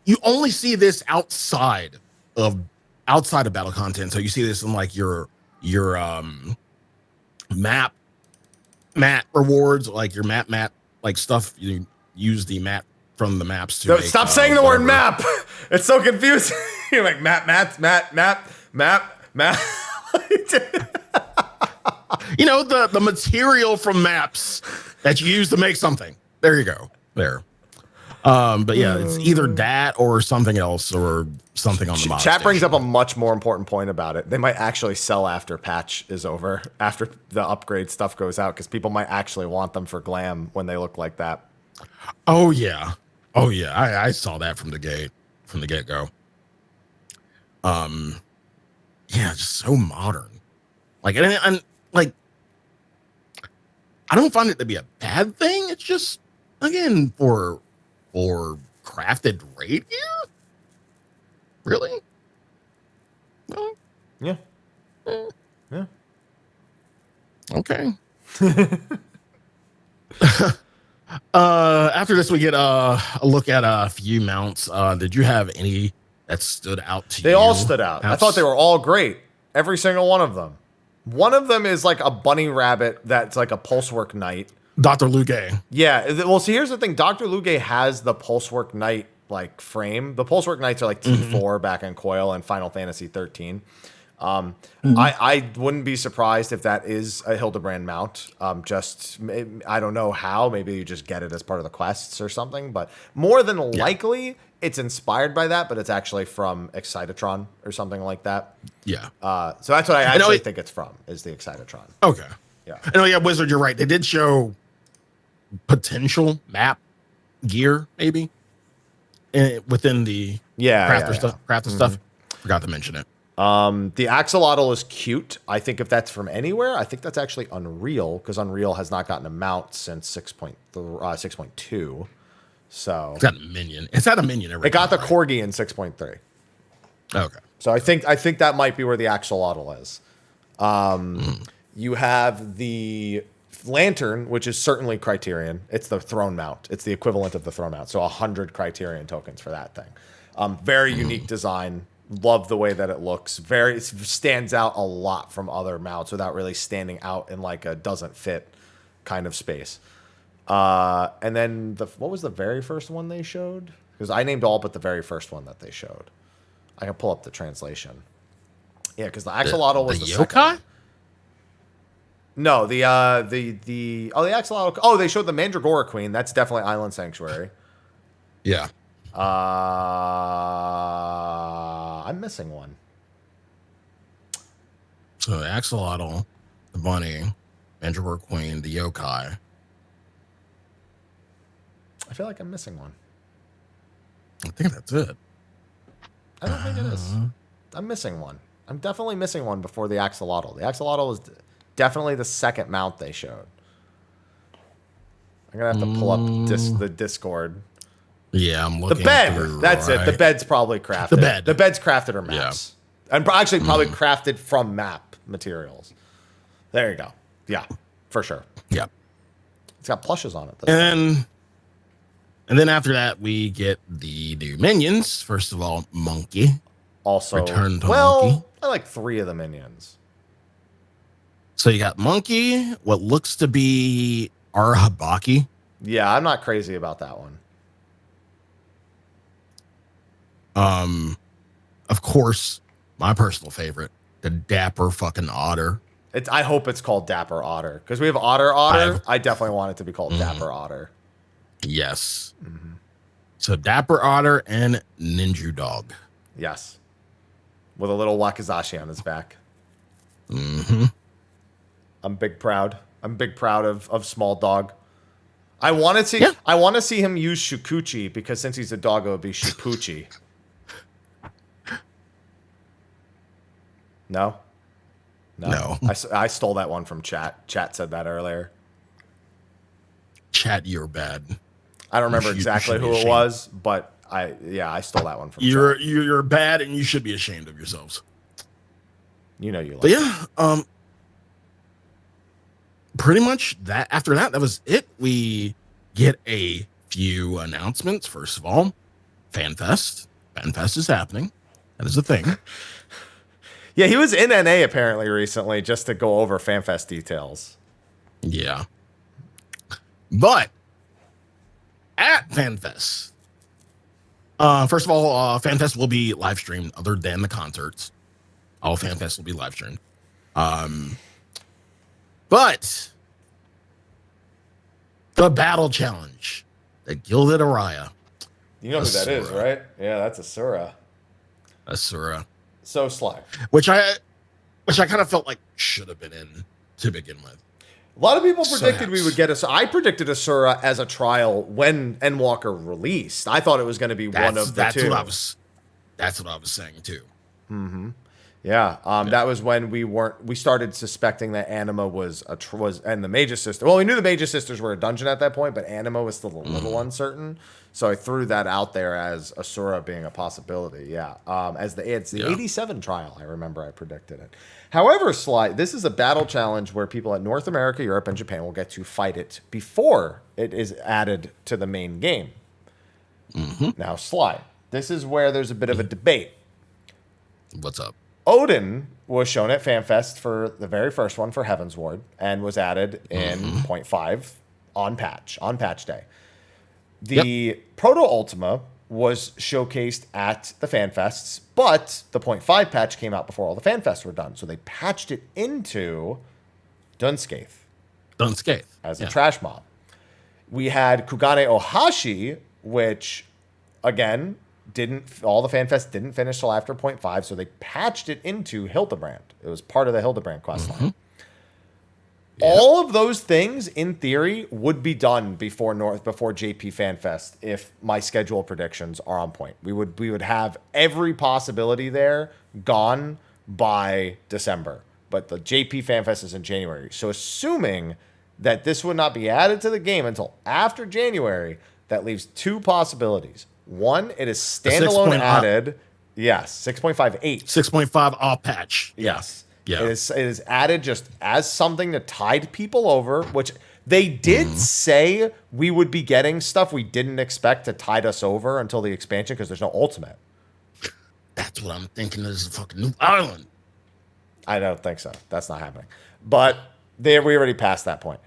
[SPEAKER 2] you only see this outside of battle content. So you see this in like your map mat rewards, like your map like stuff. You use the map from the maps to
[SPEAKER 1] No,
[SPEAKER 2] make,
[SPEAKER 1] stop saying the word
[SPEAKER 2] whatever.
[SPEAKER 1] map. It's so confusing. You're like map.
[SPEAKER 2] You know, the material from maps that you use to make something. There you go. There. But yeah, it's either that or something else or something on the mod
[SPEAKER 1] Chat brings
[SPEAKER 2] station.
[SPEAKER 1] up a much more important point about it. They might actually sell after patch is over, after the upgrade stuff goes out, because people might actually want them for glam when they look like that.
[SPEAKER 2] Oh yeah. I saw that from the get go. Yeah, just so modern. Like, and like, I don't find it to be a bad thing. It's just, again, for crafted raid gear. Really? No?
[SPEAKER 1] Yeah. Yeah.
[SPEAKER 2] Okay. After this, we get a look at a few mounts. Did you have any that stood out to you?
[SPEAKER 1] They all stood out. I thought they were all great. Every single one of them. One of them is like a bunny rabbit that's like a Pulsework Knight.
[SPEAKER 2] Dr. Luge.
[SPEAKER 1] Yeah. Well, see, here's the thing. Dr. Luge has the Pulsework Knight like frame. The Pulsework Knights are like T4 back in Coil and Final Fantasy 13. I wouldn't be surprised if that is a Hildebrand mount. I don't know how. Maybe you just get it as part of the quests or something. But more than likely, it's inspired by that. But it's actually from Excitatron or something like that.
[SPEAKER 2] Yeah.
[SPEAKER 1] So that's what I actually think it's from, is the Excitatron.
[SPEAKER 2] Okay.
[SPEAKER 1] Yeah.
[SPEAKER 2] I know, yeah, Wizard, you're right. They did show potential map gear, maybe, within the crafter stuff. Forgot to mention it.
[SPEAKER 1] The axolotl is cute. I think if that's from anywhere, I think that's actually Unreal, because Unreal has not gotten a mount since 6.2. So
[SPEAKER 2] It's got a minion. It's had a minion every
[SPEAKER 1] it got the
[SPEAKER 2] time,
[SPEAKER 1] corgi in 6.3.
[SPEAKER 2] Okay.
[SPEAKER 1] So I think that might be where the axolotl is. You have the lantern, which is certainly Criterion. It's the throne mount. It's the equivalent of the throne mount. So 100 Criterion tokens for that thing. Very unique design. Love the way that it looks. It stands out a lot from other mounts without really standing out in like a doesn't fit kind of space. And then what was the very first one they showed? Because I named all but the very first one that they showed. I can pull up the translation. Yeah, because the axolotl was the
[SPEAKER 2] yokai?
[SPEAKER 1] second. No, the axolotl. Oh, they showed the Mandragora Queen. That's definitely Island Sanctuary.
[SPEAKER 2] Yeah.
[SPEAKER 1] I'm missing one.
[SPEAKER 2] So the axolotl, the bunny, Mandragora Queen, the yokai.
[SPEAKER 1] I feel like I'm missing one.
[SPEAKER 2] I think that's it.
[SPEAKER 1] I don't think it is. I'm missing one. I'm definitely missing one before the axolotl. The axolotl was definitely the second mount they showed. I'm gonna have to pull up the Discord.
[SPEAKER 2] Yeah, I'm looking.
[SPEAKER 1] The bed.
[SPEAKER 2] Through,
[SPEAKER 1] That's it. The bed's probably crafted. The bed's crafted or maps. Yeah. And actually probably crafted from map materials. There you go. Yeah, for sure.
[SPEAKER 2] Yeah.
[SPEAKER 1] It's got plushes on it.
[SPEAKER 2] And then after that, we get the new minions. First of all, Monkey.
[SPEAKER 1] Also,
[SPEAKER 2] Return to Monkey.
[SPEAKER 1] I like 3 of the minions.
[SPEAKER 2] So you got Monkey, what looks to be Arahabaki.
[SPEAKER 1] Yeah, I'm not crazy about that one.
[SPEAKER 2] Of course, my personal favorite, the Dapper fucking Otter.
[SPEAKER 1] I hope it's called Dapper Otter, because we have Otter. I definitely want it to be called Dapper Otter.
[SPEAKER 2] Yes. So Dapper Otter and Ninja Dog.
[SPEAKER 1] Yes. With a little Wakizashi on his back. I'm big proud of Small Dog. I want to see him use Shukuchi, because since he's a dog, it would be Shupuchi. No? I stole that one from chat. Chat said that earlier.
[SPEAKER 2] Chat, you're bad.
[SPEAKER 1] I don't remember exactly who it was, but I stole that one from chat.
[SPEAKER 2] You're bad, and you should be ashamed of yourselves.
[SPEAKER 1] You know you like.
[SPEAKER 2] But yeah, pretty much that. After that was it. We get a few announcements. First of all, FanFest. FanFest is happening. That is a thing.
[SPEAKER 1] Yeah, he was in NA apparently recently just to go over FanFest details.
[SPEAKER 2] Yeah. But at FanFest, first of all, FanFest will be live streamed other than the concerts. All FanFest will be live streamed. But the battle challenge, the Gilded Araya.
[SPEAKER 1] You know who that is, right? Yeah, that's Asura.
[SPEAKER 2] Asura.
[SPEAKER 1] So Sly.
[SPEAKER 2] Which I kind of felt like should have been in to begin with.
[SPEAKER 1] A lot of people predicted we would get Asura. I predicted Asura as a trial when Endwalker released. I thought it was going to be one of the two.
[SPEAKER 2] That's what I was saying too.
[SPEAKER 1] Mm-hmm. Yeah, that was when we started suspecting that Anima was and the Magus Sister. Well, we knew the Magus Sisters were a dungeon at that point, but Anima was still a little uncertain. So I threw that out there as Asura being a possibility. Yeah, it's the 87 trial. I remember I predicted it. However, Sly, this is a battle challenge where people at North America, Europe, and Japan will get to fight it before it is added to the main game.
[SPEAKER 2] Mm-hmm.
[SPEAKER 1] Now, Sly, this is where there's a bit of a debate.
[SPEAKER 2] What's up?
[SPEAKER 1] Odin was shown at FanFest for the very first one for Heaven's Ward and was added in 0.5 on patch day. The Proto Ultima was showcased at the FanFests, but the 0.5 patch came out before all the FanFests were done. So they patched it into Dunscaith as a trash mob. We had Kugane Ohashi, which, again, all the FanFests didn't finish till after 0.5, so they patched it into Hildebrand. It was part of the Hildebrand questline. All of those things, in theory, would be done before JP FanFest if my schedule predictions are on point. We would have every possibility there gone by December. But the JP FanFest is in January. So assuming that this would not be added to the game until after January, that leaves two possibilities. One, it is standalone added. Yes, 6.58.
[SPEAKER 2] 6.5 off patch.
[SPEAKER 1] Yes.
[SPEAKER 2] Yeah.
[SPEAKER 1] It is added just as something to tide people over, which they did say we would be getting stuff we didn't expect to tide us over until the expansion because there's no ultimate.
[SPEAKER 2] That's what I'm thinking is a fucking new island.
[SPEAKER 1] I don't think so. That's not happening. But we already passed that point.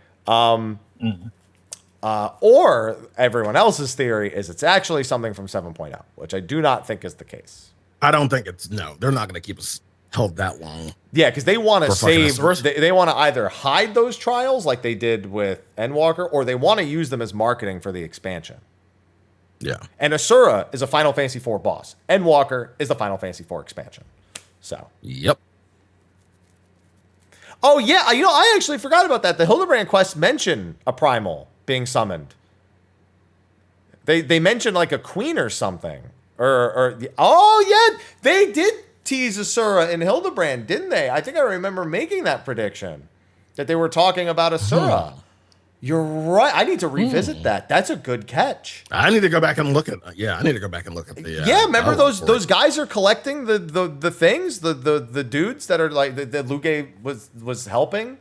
[SPEAKER 1] Or everyone else's theory is it's actually something from 7.0, which I do not think is the case.
[SPEAKER 2] I don't think they're not going to keep us held that long.
[SPEAKER 1] Yeah, because they want to save, they want to either hide those trials like they did with Endwalker, or they want to use them as marketing for the expansion.
[SPEAKER 2] Yeah. And
[SPEAKER 1] Asura is a Final Fantasy IV boss. Endwalker is the Final Fantasy IV expansion. So.
[SPEAKER 2] Yep.
[SPEAKER 1] Oh, yeah. I actually forgot about that. The Hildebrand quests mention a primal being summoned. They mentioned like a queen or something. Oh, yeah. They did tease Asura in Hildebrand, didn't they? I think I remember making that prediction. That they were talking about Asura. You're right. I need to revisit that. That's a good catch.
[SPEAKER 2] I need to go back and look at. I need to go back and look at the.
[SPEAKER 1] Remember those guys are collecting the things, the dudes that are like that Luge was helping.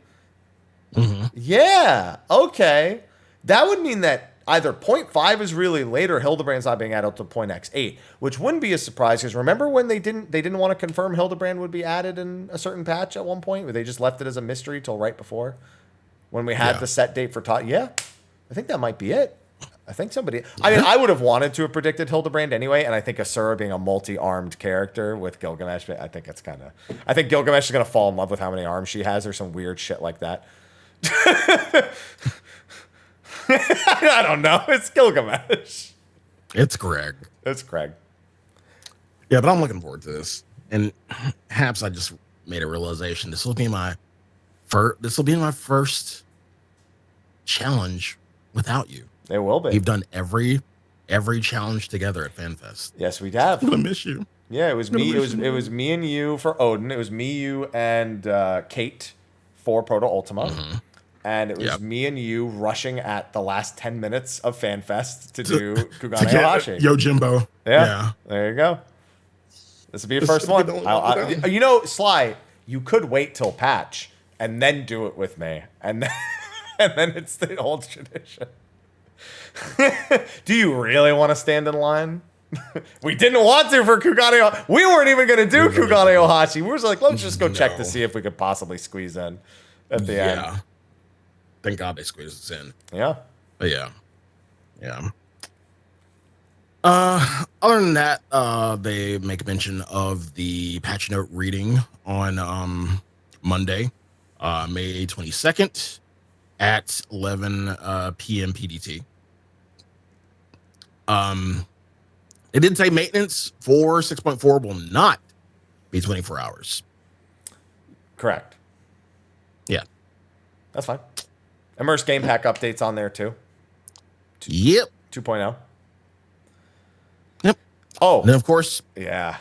[SPEAKER 2] Mm-hmm.
[SPEAKER 1] Yeah. Okay. That would mean that either 0.5 is really late or Hildebrand's not being added to 0.x8, which wouldn't be a surprise because remember when they didn't want to confirm Hildebrand would be added in a certain patch at one point, where they just left it as a mystery till right before. When we had the set date for I think that might be it. I think somebody... I mean, I would have wanted to have predicted Hildebrand anyway, and I think Asura being a multi-armed character with Gilgamesh, I think it's kind of... I think Gilgamesh is going to fall in love with how many arms she has or some weird shit like that. I don't know. It's Gilgamesh.
[SPEAKER 2] It's Greg.
[SPEAKER 1] It's Greg.
[SPEAKER 2] Yeah, but I'm looking forward to this. And perhaps I just made a realization. This will be my first challenge without you.
[SPEAKER 1] It will be.
[SPEAKER 2] We've done every challenge together at FanFest.
[SPEAKER 1] Yes, we have.
[SPEAKER 2] I'm gonna miss you.
[SPEAKER 1] Yeah, it was me. It was me and you for Odin. It was me, you, and Kate for Proto Ultima. Mm-hmm. And it was me and you rushing at the last 10 minutes of FanFest to do Kugane Ohashi.
[SPEAKER 2] Yojimbo.
[SPEAKER 1] Yeah. There you go. This will be your first one. Sly, you could wait till patch and then do it with me. And then it's the old tradition. Do you really want to stand in line? We didn't want to for Kugane. We weren't even going to do Kugane Ohashi. We were like, let's just go check to see if we could possibly squeeze in at the end.
[SPEAKER 2] Thank God they squeezed us in.
[SPEAKER 1] Yeah.
[SPEAKER 2] But yeah. Other than that, they make mention of the patch note reading on Monday, May 22nd at 11 p.m. PDT. It did say maintenance for 6.4 will not be 24 hours.
[SPEAKER 1] Correct.
[SPEAKER 2] Yeah.
[SPEAKER 1] That's fine. Immerse game pack updates on there too.
[SPEAKER 2] Yep.
[SPEAKER 1] 2.0.
[SPEAKER 2] Yep.
[SPEAKER 1] Oh.
[SPEAKER 2] And then of course.
[SPEAKER 1] Yeah.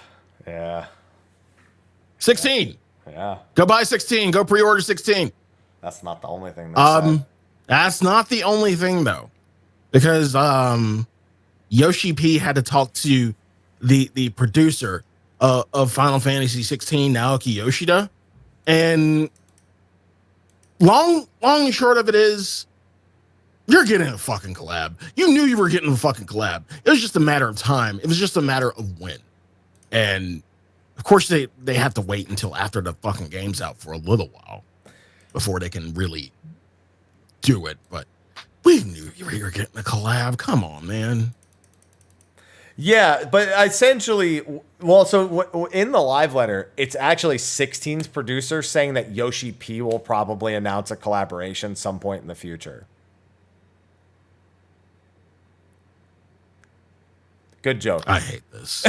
[SPEAKER 2] 16.
[SPEAKER 1] Yeah.
[SPEAKER 2] Go buy 16. Go pre-order 16.
[SPEAKER 1] That's not the only thing. Said.
[SPEAKER 2] That's not the only thing though, because Yoshi P had to talk to the producer of Final Fantasy 16, Naoki Yoshida, and long and short of it is, you're getting a fucking collab. You knew you were getting a fucking collab. It was just a matter of time. It was just a matter of when. And of course they have to wait until after the fucking game's out for a little while before they can really do it. But we knew you were getting a collab. Come on, man.
[SPEAKER 1] Yeah, but essentially, well, so in the live letter, it's actually 16's producer saying that Yoshi P will probably announce a collaboration some point in the future. Good joke.
[SPEAKER 2] I hate this.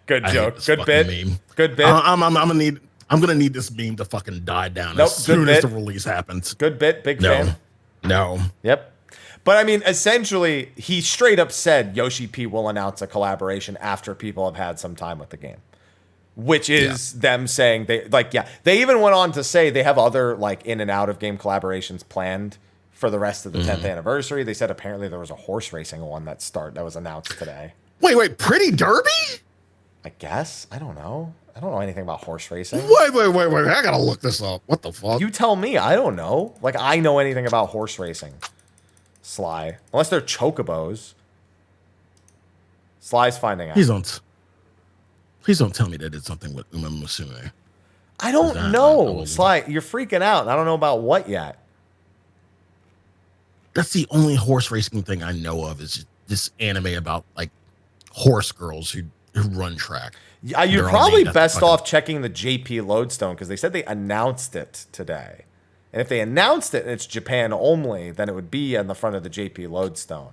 [SPEAKER 1] Good joke. Good bit.
[SPEAKER 2] Meme.
[SPEAKER 1] Good bit.
[SPEAKER 2] I'm gonna need this meme to fucking die down as soon as the release happens.
[SPEAKER 1] Good bit. Big fan.
[SPEAKER 2] No.
[SPEAKER 1] Yep. But I mean, essentially, he straight up said Yoshi P will announce a collaboration after people have had some time with the game, which is them saying they even went on to say they have other like in and out of game collaborations planned for the rest of the 10th anniversary. They said apparently there was a horse racing one that was announced today.
[SPEAKER 2] Wait, Pretty Derby?
[SPEAKER 1] I guess. I don't know. I don't know anything about horse racing.
[SPEAKER 2] Wait. I gotta look this up. What the fuck?
[SPEAKER 1] You tell me. I don't know. Like, I know anything about horse racing. Sly. Unless they're chocobos. Sly's finding out.
[SPEAKER 2] Please don't tell me that it's something with Uma Musume.
[SPEAKER 1] I don't know. Sly, you're freaking out. And I don't know about what yet.
[SPEAKER 2] That's the only horse racing thing I know of is this anime about like horse girls who run track.
[SPEAKER 1] Yeah, you're probably best off checking the JP Lodestone because they said they announced it today. And if they announced it and it's Japan only, then it would be on the front of the JP Lodestone.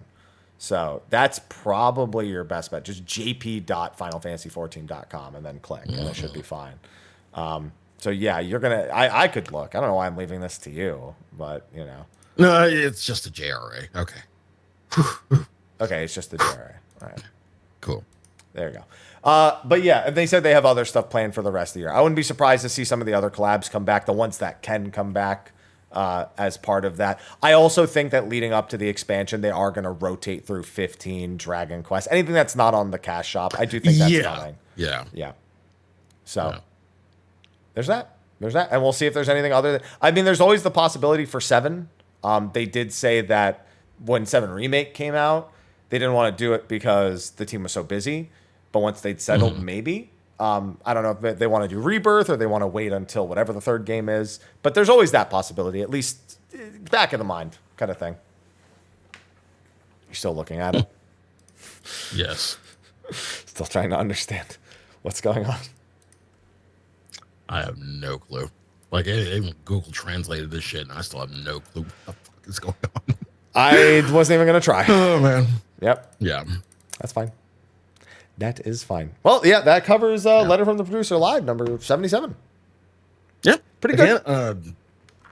[SPEAKER 1] So that's probably your best bet. Just jp.finalfantasy14.com and then click, and it should be fine. So yeah, you're gonna. I could look. I don't know why I'm leaving this to you, but you know.
[SPEAKER 2] No, it's just a JRA. Okay.
[SPEAKER 1] Okay, it's just the JRA. All right.
[SPEAKER 2] Cool.
[SPEAKER 1] There you go. But yeah, they said they have other stuff planned for the rest of the year. I wouldn't be surprised to see some of the other collabs come back, the ones that can come back as part of that. I also think that leading up to the expansion, they are going to rotate through 15 Dragon Quest. Anything that's not on the cash shop, I do think that's coming.
[SPEAKER 2] Yeah.
[SPEAKER 1] So there's that. And we'll see if there's anything other than... I mean, there's always the possibility for 7. They did say that when 7 Remake came out, they didn't want to do it because the team was so busy. But once they'd settled, maybe. I don't know if they want to do Rebirth or they want to wait until whatever the third game is. But there's always that possibility, at least back of the mind kind of thing. You're still looking at it?
[SPEAKER 2] Yes.
[SPEAKER 1] Still trying to understand what's going on.
[SPEAKER 2] I have no clue. Like, even Google translated this shit, and I still have no clue what the fuck is going on.
[SPEAKER 1] I wasn't even going to try.
[SPEAKER 2] Oh, man.
[SPEAKER 1] Yep.
[SPEAKER 2] Yeah.
[SPEAKER 1] That's fine. That is fine. Well, yeah, that covers Letter from the Producer Live, number 77.
[SPEAKER 2] Yeah.
[SPEAKER 1] Pretty good.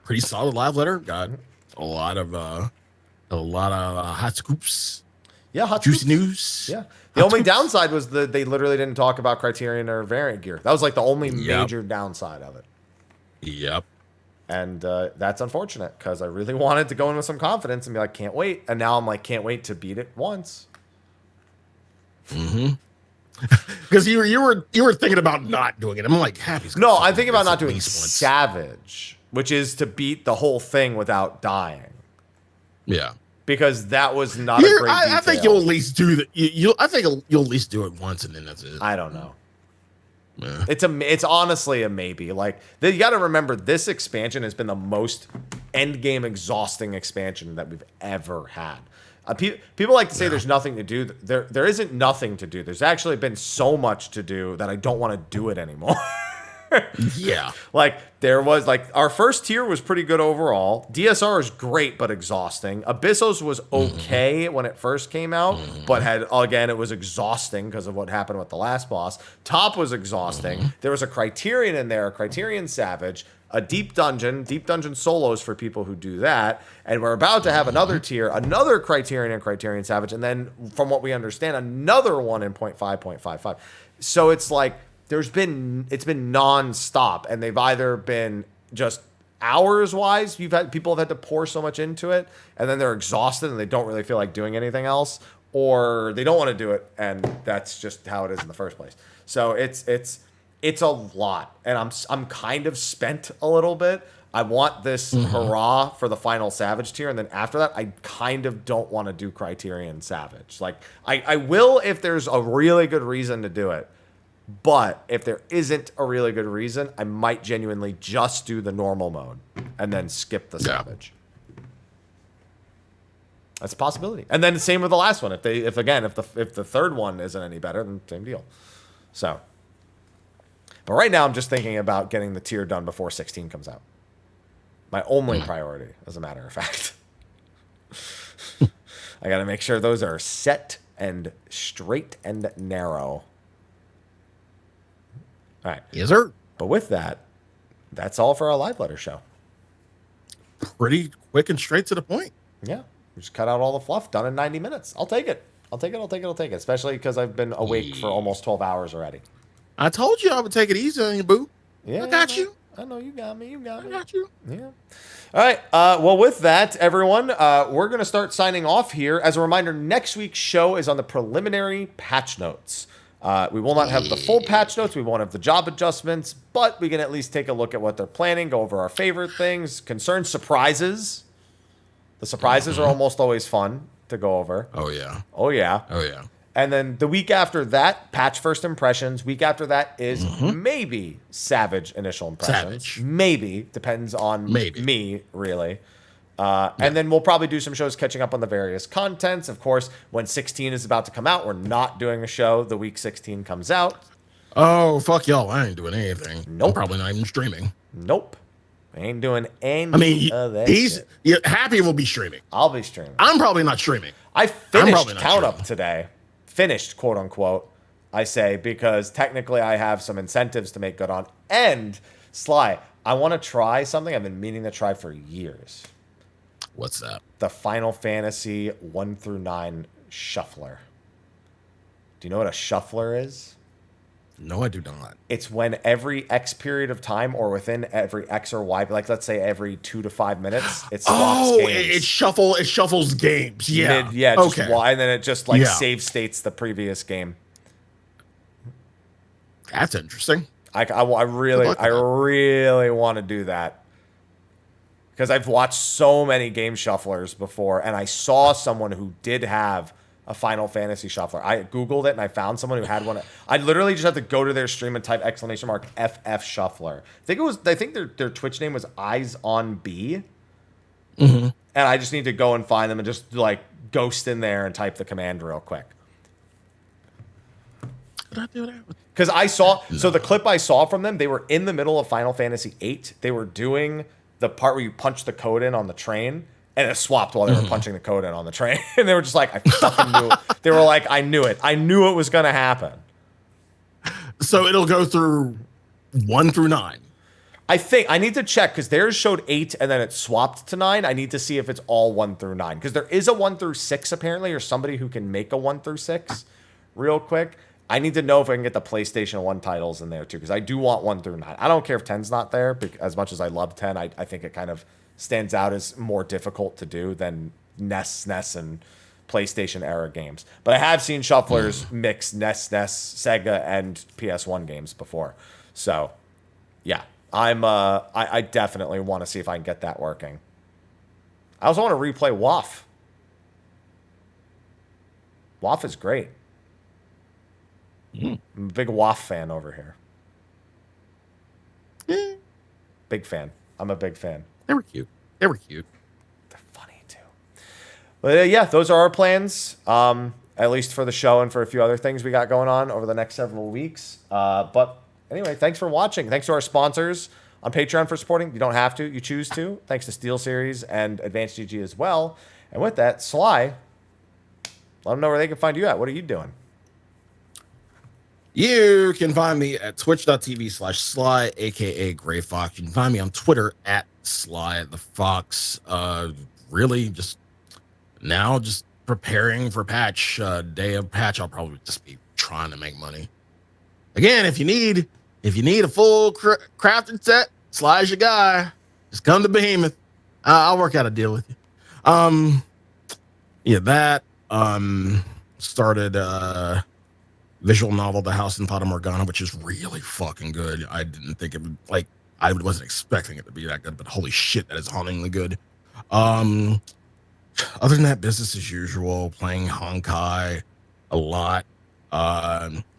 [SPEAKER 2] Pretty solid live letter. Got a lot of hot scoops.
[SPEAKER 1] Yeah, hot
[SPEAKER 2] juicy
[SPEAKER 1] scoops.
[SPEAKER 2] News.
[SPEAKER 1] Yeah. The only downside was they literally didn't talk about Criterion or variant gear. That was like the only major downside of it.
[SPEAKER 2] Yep.
[SPEAKER 1] And that's unfortunate because I really wanted to go in with some confidence and be like, can't wait. And now I'm like, can't wait to beat it once.
[SPEAKER 2] Mm-hmm. Because you were thinking about not doing it. I'm like, happy.
[SPEAKER 1] No, I'm thinking about not doing Savage, which is to beat the whole thing without dying. Yeah. Because that was not a great detail.
[SPEAKER 2] I think you'll at least do that. I think you'll at least do it once and then that's it.
[SPEAKER 1] I don't know.
[SPEAKER 2] Yeah.
[SPEAKER 1] It's honestly a maybe. Like, you got to remember, this expansion has been the most end game exhausting expansion that we've ever had. People like to say there's nothing to do. There isn't nothing to do. There's actually been so much to do that I don't want to do it anymore.
[SPEAKER 2] Yeah.
[SPEAKER 1] Like there was our first tier was pretty good overall. DSR is great but exhausting. Abyssos was okay when it first came out, but it was exhausting because of what happened with the last boss. Top was exhausting. There was a Criterion in there, a Criterion Savage, a deep dungeon solos for people who do that, and we're about to have another tier, another Criterion and Criterion Savage, and then from what we understand, another one in 0.5.55. So it's like it's been nonstop, and they've either been just hours wise, people have had to pour so much into it, and then they're exhausted and they don't really feel like doing anything else, or they don't want to do it, and that's just how it is in the first place. So it's a lot, and I'm kind of spent a little bit. I want this hurrah for the final Savage tier, and then after that, I kind of don't want to do Criterion Savage. Like I will if there's a really good reason to do it. But if there isn't a really good reason, I might genuinely just do the normal mode and then skip the Savage. That's a possibility. And then the same with the last one. If the third one isn't any better, then same deal. So, but right now I'm just thinking about getting the tier done before 16 comes out. My only priority, as a matter of fact. I got to make sure those are set and straight and narrow. All right.
[SPEAKER 2] Yes, sir.
[SPEAKER 1] But with that, that's all for our live letter show.
[SPEAKER 2] Pretty quick and straight to the point.
[SPEAKER 1] Yeah. We just cut out all the fluff. Done in 90 minutes. I'll take it. Especially because I've been awake for almost 12 hours already.
[SPEAKER 2] I told you I would take it easy on you, boo.
[SPEAKER 1] Yeah.
[SPEAKER 2] I got you.
[SPEAKER 1] I know you got me.
[SPEAKER 2] I got you.
[SPEAKER 1] Yeah. All right. Well, with that, everyone, we're going to start signing off here. As a reminder, next week's show is on the preliminary patch notes. We will not have the full patch notes. We won't have the job adjustments, but we can at least take a look at what they're planning, go over our favorite things, concerns, surprises. The surprises are almost always fun to go over.
[SPEAKER 2] Oh, yeah.
[SPEAKER 1] Oh, yeah.
[SPEAKER 2] Oh, yeah.
[SPEAKER 1] And then the week after that, patch first impressions. Week after that is maybe Savage initial impressions.
[SPEAKER 2] Savage.
[SPEAKER 1] Maybe. Depends on me, really. And then we'll probably do some shows catching up on the various contents. Of course, when 16 is about to come out, we're not doing a show the week 16 comes out.
[SPEAKER 2] Oh, fuck y'all. I ain't doing anything.
[SPEAKER 1] Nope.
[SPEAKER 2] I'm probably not even streaming.
[SPEAKER 1] Nope. I ain't doing any of that shit.
[SPEAKER 2] Happy will be streaming.
[SPEAKER 1] I'll be streaming.
[SPEAKER 2] I'm probably not streaming.
[SPEAKER 1] I finished Count Up today. Finished, quote unquote, I say, because technically I have some incentives to make good on. And, Sly, I want to try something I've been meaning to try for years.
[SPEAKER 2] What's that?
[SPEAKER 1] The Final Fantasy 1 through 9 shuffler. Do you know what a shuffler is?
[SPEAKER 2] No, I do not.
[SPEAKER 1] It's when every X period of time, or within every X or Y, like let's say every 2 to 5 minutes, it swaps games.
[SPEAKER 2] It shuffles games. Yeah.
[SPEAKER 1] Just Y, and then it just save states the previous game.
[SPEAKER 2] That's interesting.
[SPEAKER 1] I really want to do that. Because I've watched so many game shufflers before, and I saw someone who did have a Final Fantasy shuffler. I Googled it, and I found someone who had one. I literally just had to go to their stream and type !FF shuffler. I think their Twitch name was Eyes on B. And I just need to go and find them and just ghost in there and type the command real quick. Because I saw, so the clip I saw from them, they were in the middle of Final Fantasy VIII. They were doing the part where you punch the code in on the train, and it swapped while they were punching the code in on the train. And they were just like, I fucking knew it. They were like, I knew it. I knew it was going to happen.
[SPEAKER 2] So it'll go through 1 through 9.
[SPEAKER 1] I think I need to check because theirs showed 8 and then it swapped to 9. I need to see if it's all 1 through 9 because there is a 1 through 6 apparently, or somebody who can make a 1 through 6 real quick. I need to know if I can get the PlayStation 1 titles in there too, because I do want 1 through 9. I don't care if 10's not there, as much as I love 10. I think it kind of stands out as more difficult to do than NES, SNES, and PlayStation era games. But I have seen shufflers mix NES, SNES, Sega, and PS1 games before. So, yeah, I definitely want to see if I can get that working. I also want to replay WAF. WAF is great. I'm a big WAF fan over here. Big fan. I'm a big fan.
[SPEAKER 2] They were cute. They were cute.
[SPEAKER 1] They're funny too. But yeah, those are our plans. At least for the show and for a few other things we got going on over the next several weeks. But anyway, thanks for watching. Thanks to our sponsors on Patreon for supporting. You don't have to. You choose to. Thanks to SteelSeries and Advanced GG as well. And with that, Sly, let them know where they can find you at. What are you doing?
[SPEAKER 2] You can find me at twitch.tv/Sly, aka Gray Fox. You can find me on Twitter at Sly the Fox. Really just preparing for patch day of patch. I'll probably just be trying to make money. Again, if you need a full crafting set, Sly's your guy. Just come to Behemoth. I'll work out a deal with you. Started visual novel The House in Fata Morgana, which is really fucking good. I didn't think it would, like, I wasn't expecting it to be that good, but holy shit, that is hauntingly good. Other than that, business as usual, playing Honkai a lot.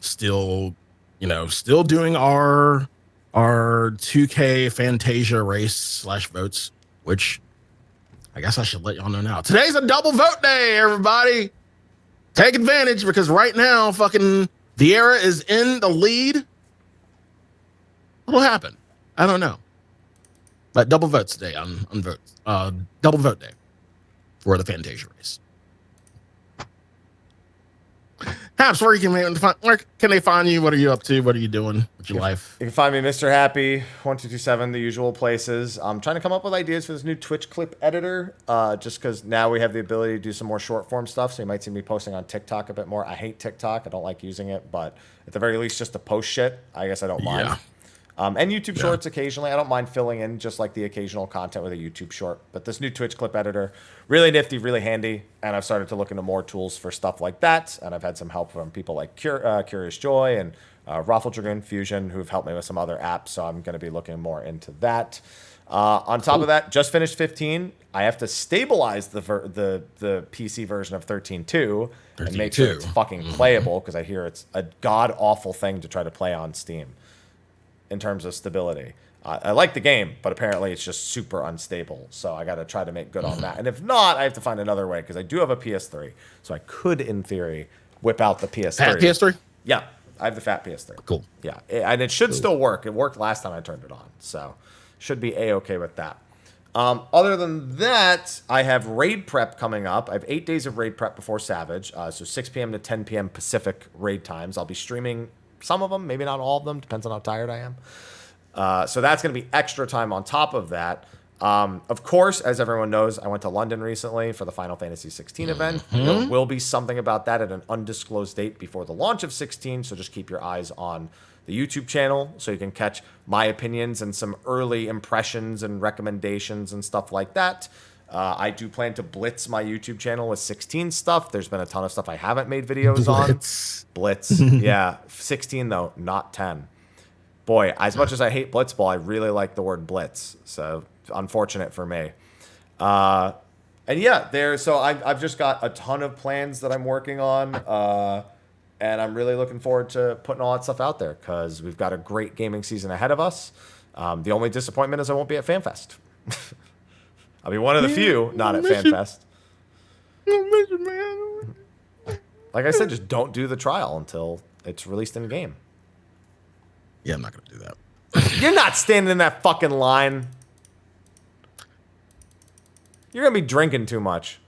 [SPEAKER 2] Still doing our 2K Fantasia race /votes, which I guess I should let y'all know now. Today's a double vote day, everybody. Take advantage, because right now, fucking Vieira is in the lead. What'll happen? I don't know. But double votes today on votes. Double vote day for the Fantasia race. Haps, where can they find you? What are you up to? What are you doing with your life?
[SPEAKER 1] You can find me Mr. Happy 1227, the usual places. I'm trying to come up with ideas for this new Twitch clip editor, just because now we have the ability to do some more short form stuff. So you might see me posting on TikTok a bit more. I hate TikTok. I don't like using it, but at the very least, just to post shit, I guess I don't mind.
[SPEAKER 2] Yeah.
[SPEAKER 1] And YouTube shorts occasionally. I don't mind filling in just like the occasional content with a YouTube short. But this new Twitch clip editor, really nifty, really handy. And I've started to look into more tools for stuff like that. And I've had some help from people like Curious Joy and Raffle Dragoon Fusion, who've helped me with some other apps. So I'm going to be looking more into that. On top of that, just finished 15. I have to stabilize the PC version of 13.2 and make sure it's fucking playable, because I hear it's a god-awful thing to try to play on Steam in terms of stability. I like the game, but apparently it's just super unstable. So I got to try to make good on that. And if not, I have to find another way, because I do have a PS3. So I could, in theory, whip out the PS3.
[SPEAKER 2] Fat PS3?
[SPEAKER 1] Yeah, I have the fat PS3.
[SPEAKER 2] Cool.
[SPEAKER 1] Yeah, and it should still work. It worked last time I turned it on. So should be A-okay with that. Other than that, I have raid prep coming up. I have 8 days of raid prep before Savage. So 6 p.m. to 10 p.m. Pacific raid times. I'll be streaming some of them, maybe not all of them. Depends on how tired I am. So that's going to be extra time on top of that. Of course, as everyone knows, I went to London recently for the Final Fantasy 16 event. There will be something about that at an undisclosed date before the launch of 16. So just keep your eyes on the YouTube channel so you can catch my opinions and some early impressions and recommendations and stuff like that. I do plan to blitz my YouTube channel with 16 stuff. There's been a ton of stuff I haven't made videos on. Blitz. Yeah. 16, though, not 10. Boy, as much as I hate Blitzball, I really like the word blitz. So, unfortunate for me. And yeah, so I've just got a ton of plans that I'm working on. And I'm really looking forward to putting all that stuff out there, because we've got a great gaming season ahead of us. The only disappointment is I won't be at FanFest. I'll be one of the few not at FanFest. Like I said, just don't do the trial until it's released in game.
[SPEAKER 2] Yeah, I'm not going to do that.
[SPEAKER 1] You're not standing in that fucking line. You're going to be drinking too much.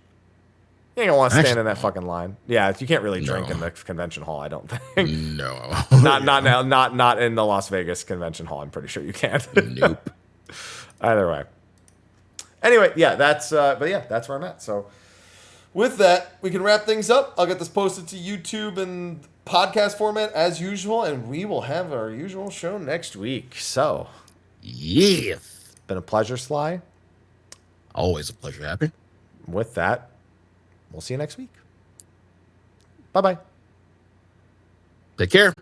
[SPEAKER 1] You ain't going to want to stand in that fucking line. Yeah, you can't really drink in the convention hall, I don't think.
[SPEAKER 2] No.
[SPEAKER 1] Not in the Las Vegas convention hall. I'm pretty sure you can't.
[SPEAKER 2] Nope.
[SPEAKER 1] Either way. Anyway, yeah, that's where I'm at. So with that, we can wrap things up. I'll get this posted to YouTube and podcast format as usual, and we will have our usual show next week. So,
[SPEAKER 2] yeah.
[SPEAKER 1] Been a pleasure, Sly.
[SPEAKER 2] Always a pleasure, Happy.
[SPEAKER 1] With that, we'll see you next week. Bye-bye.
[SPEAKER 2] Take care.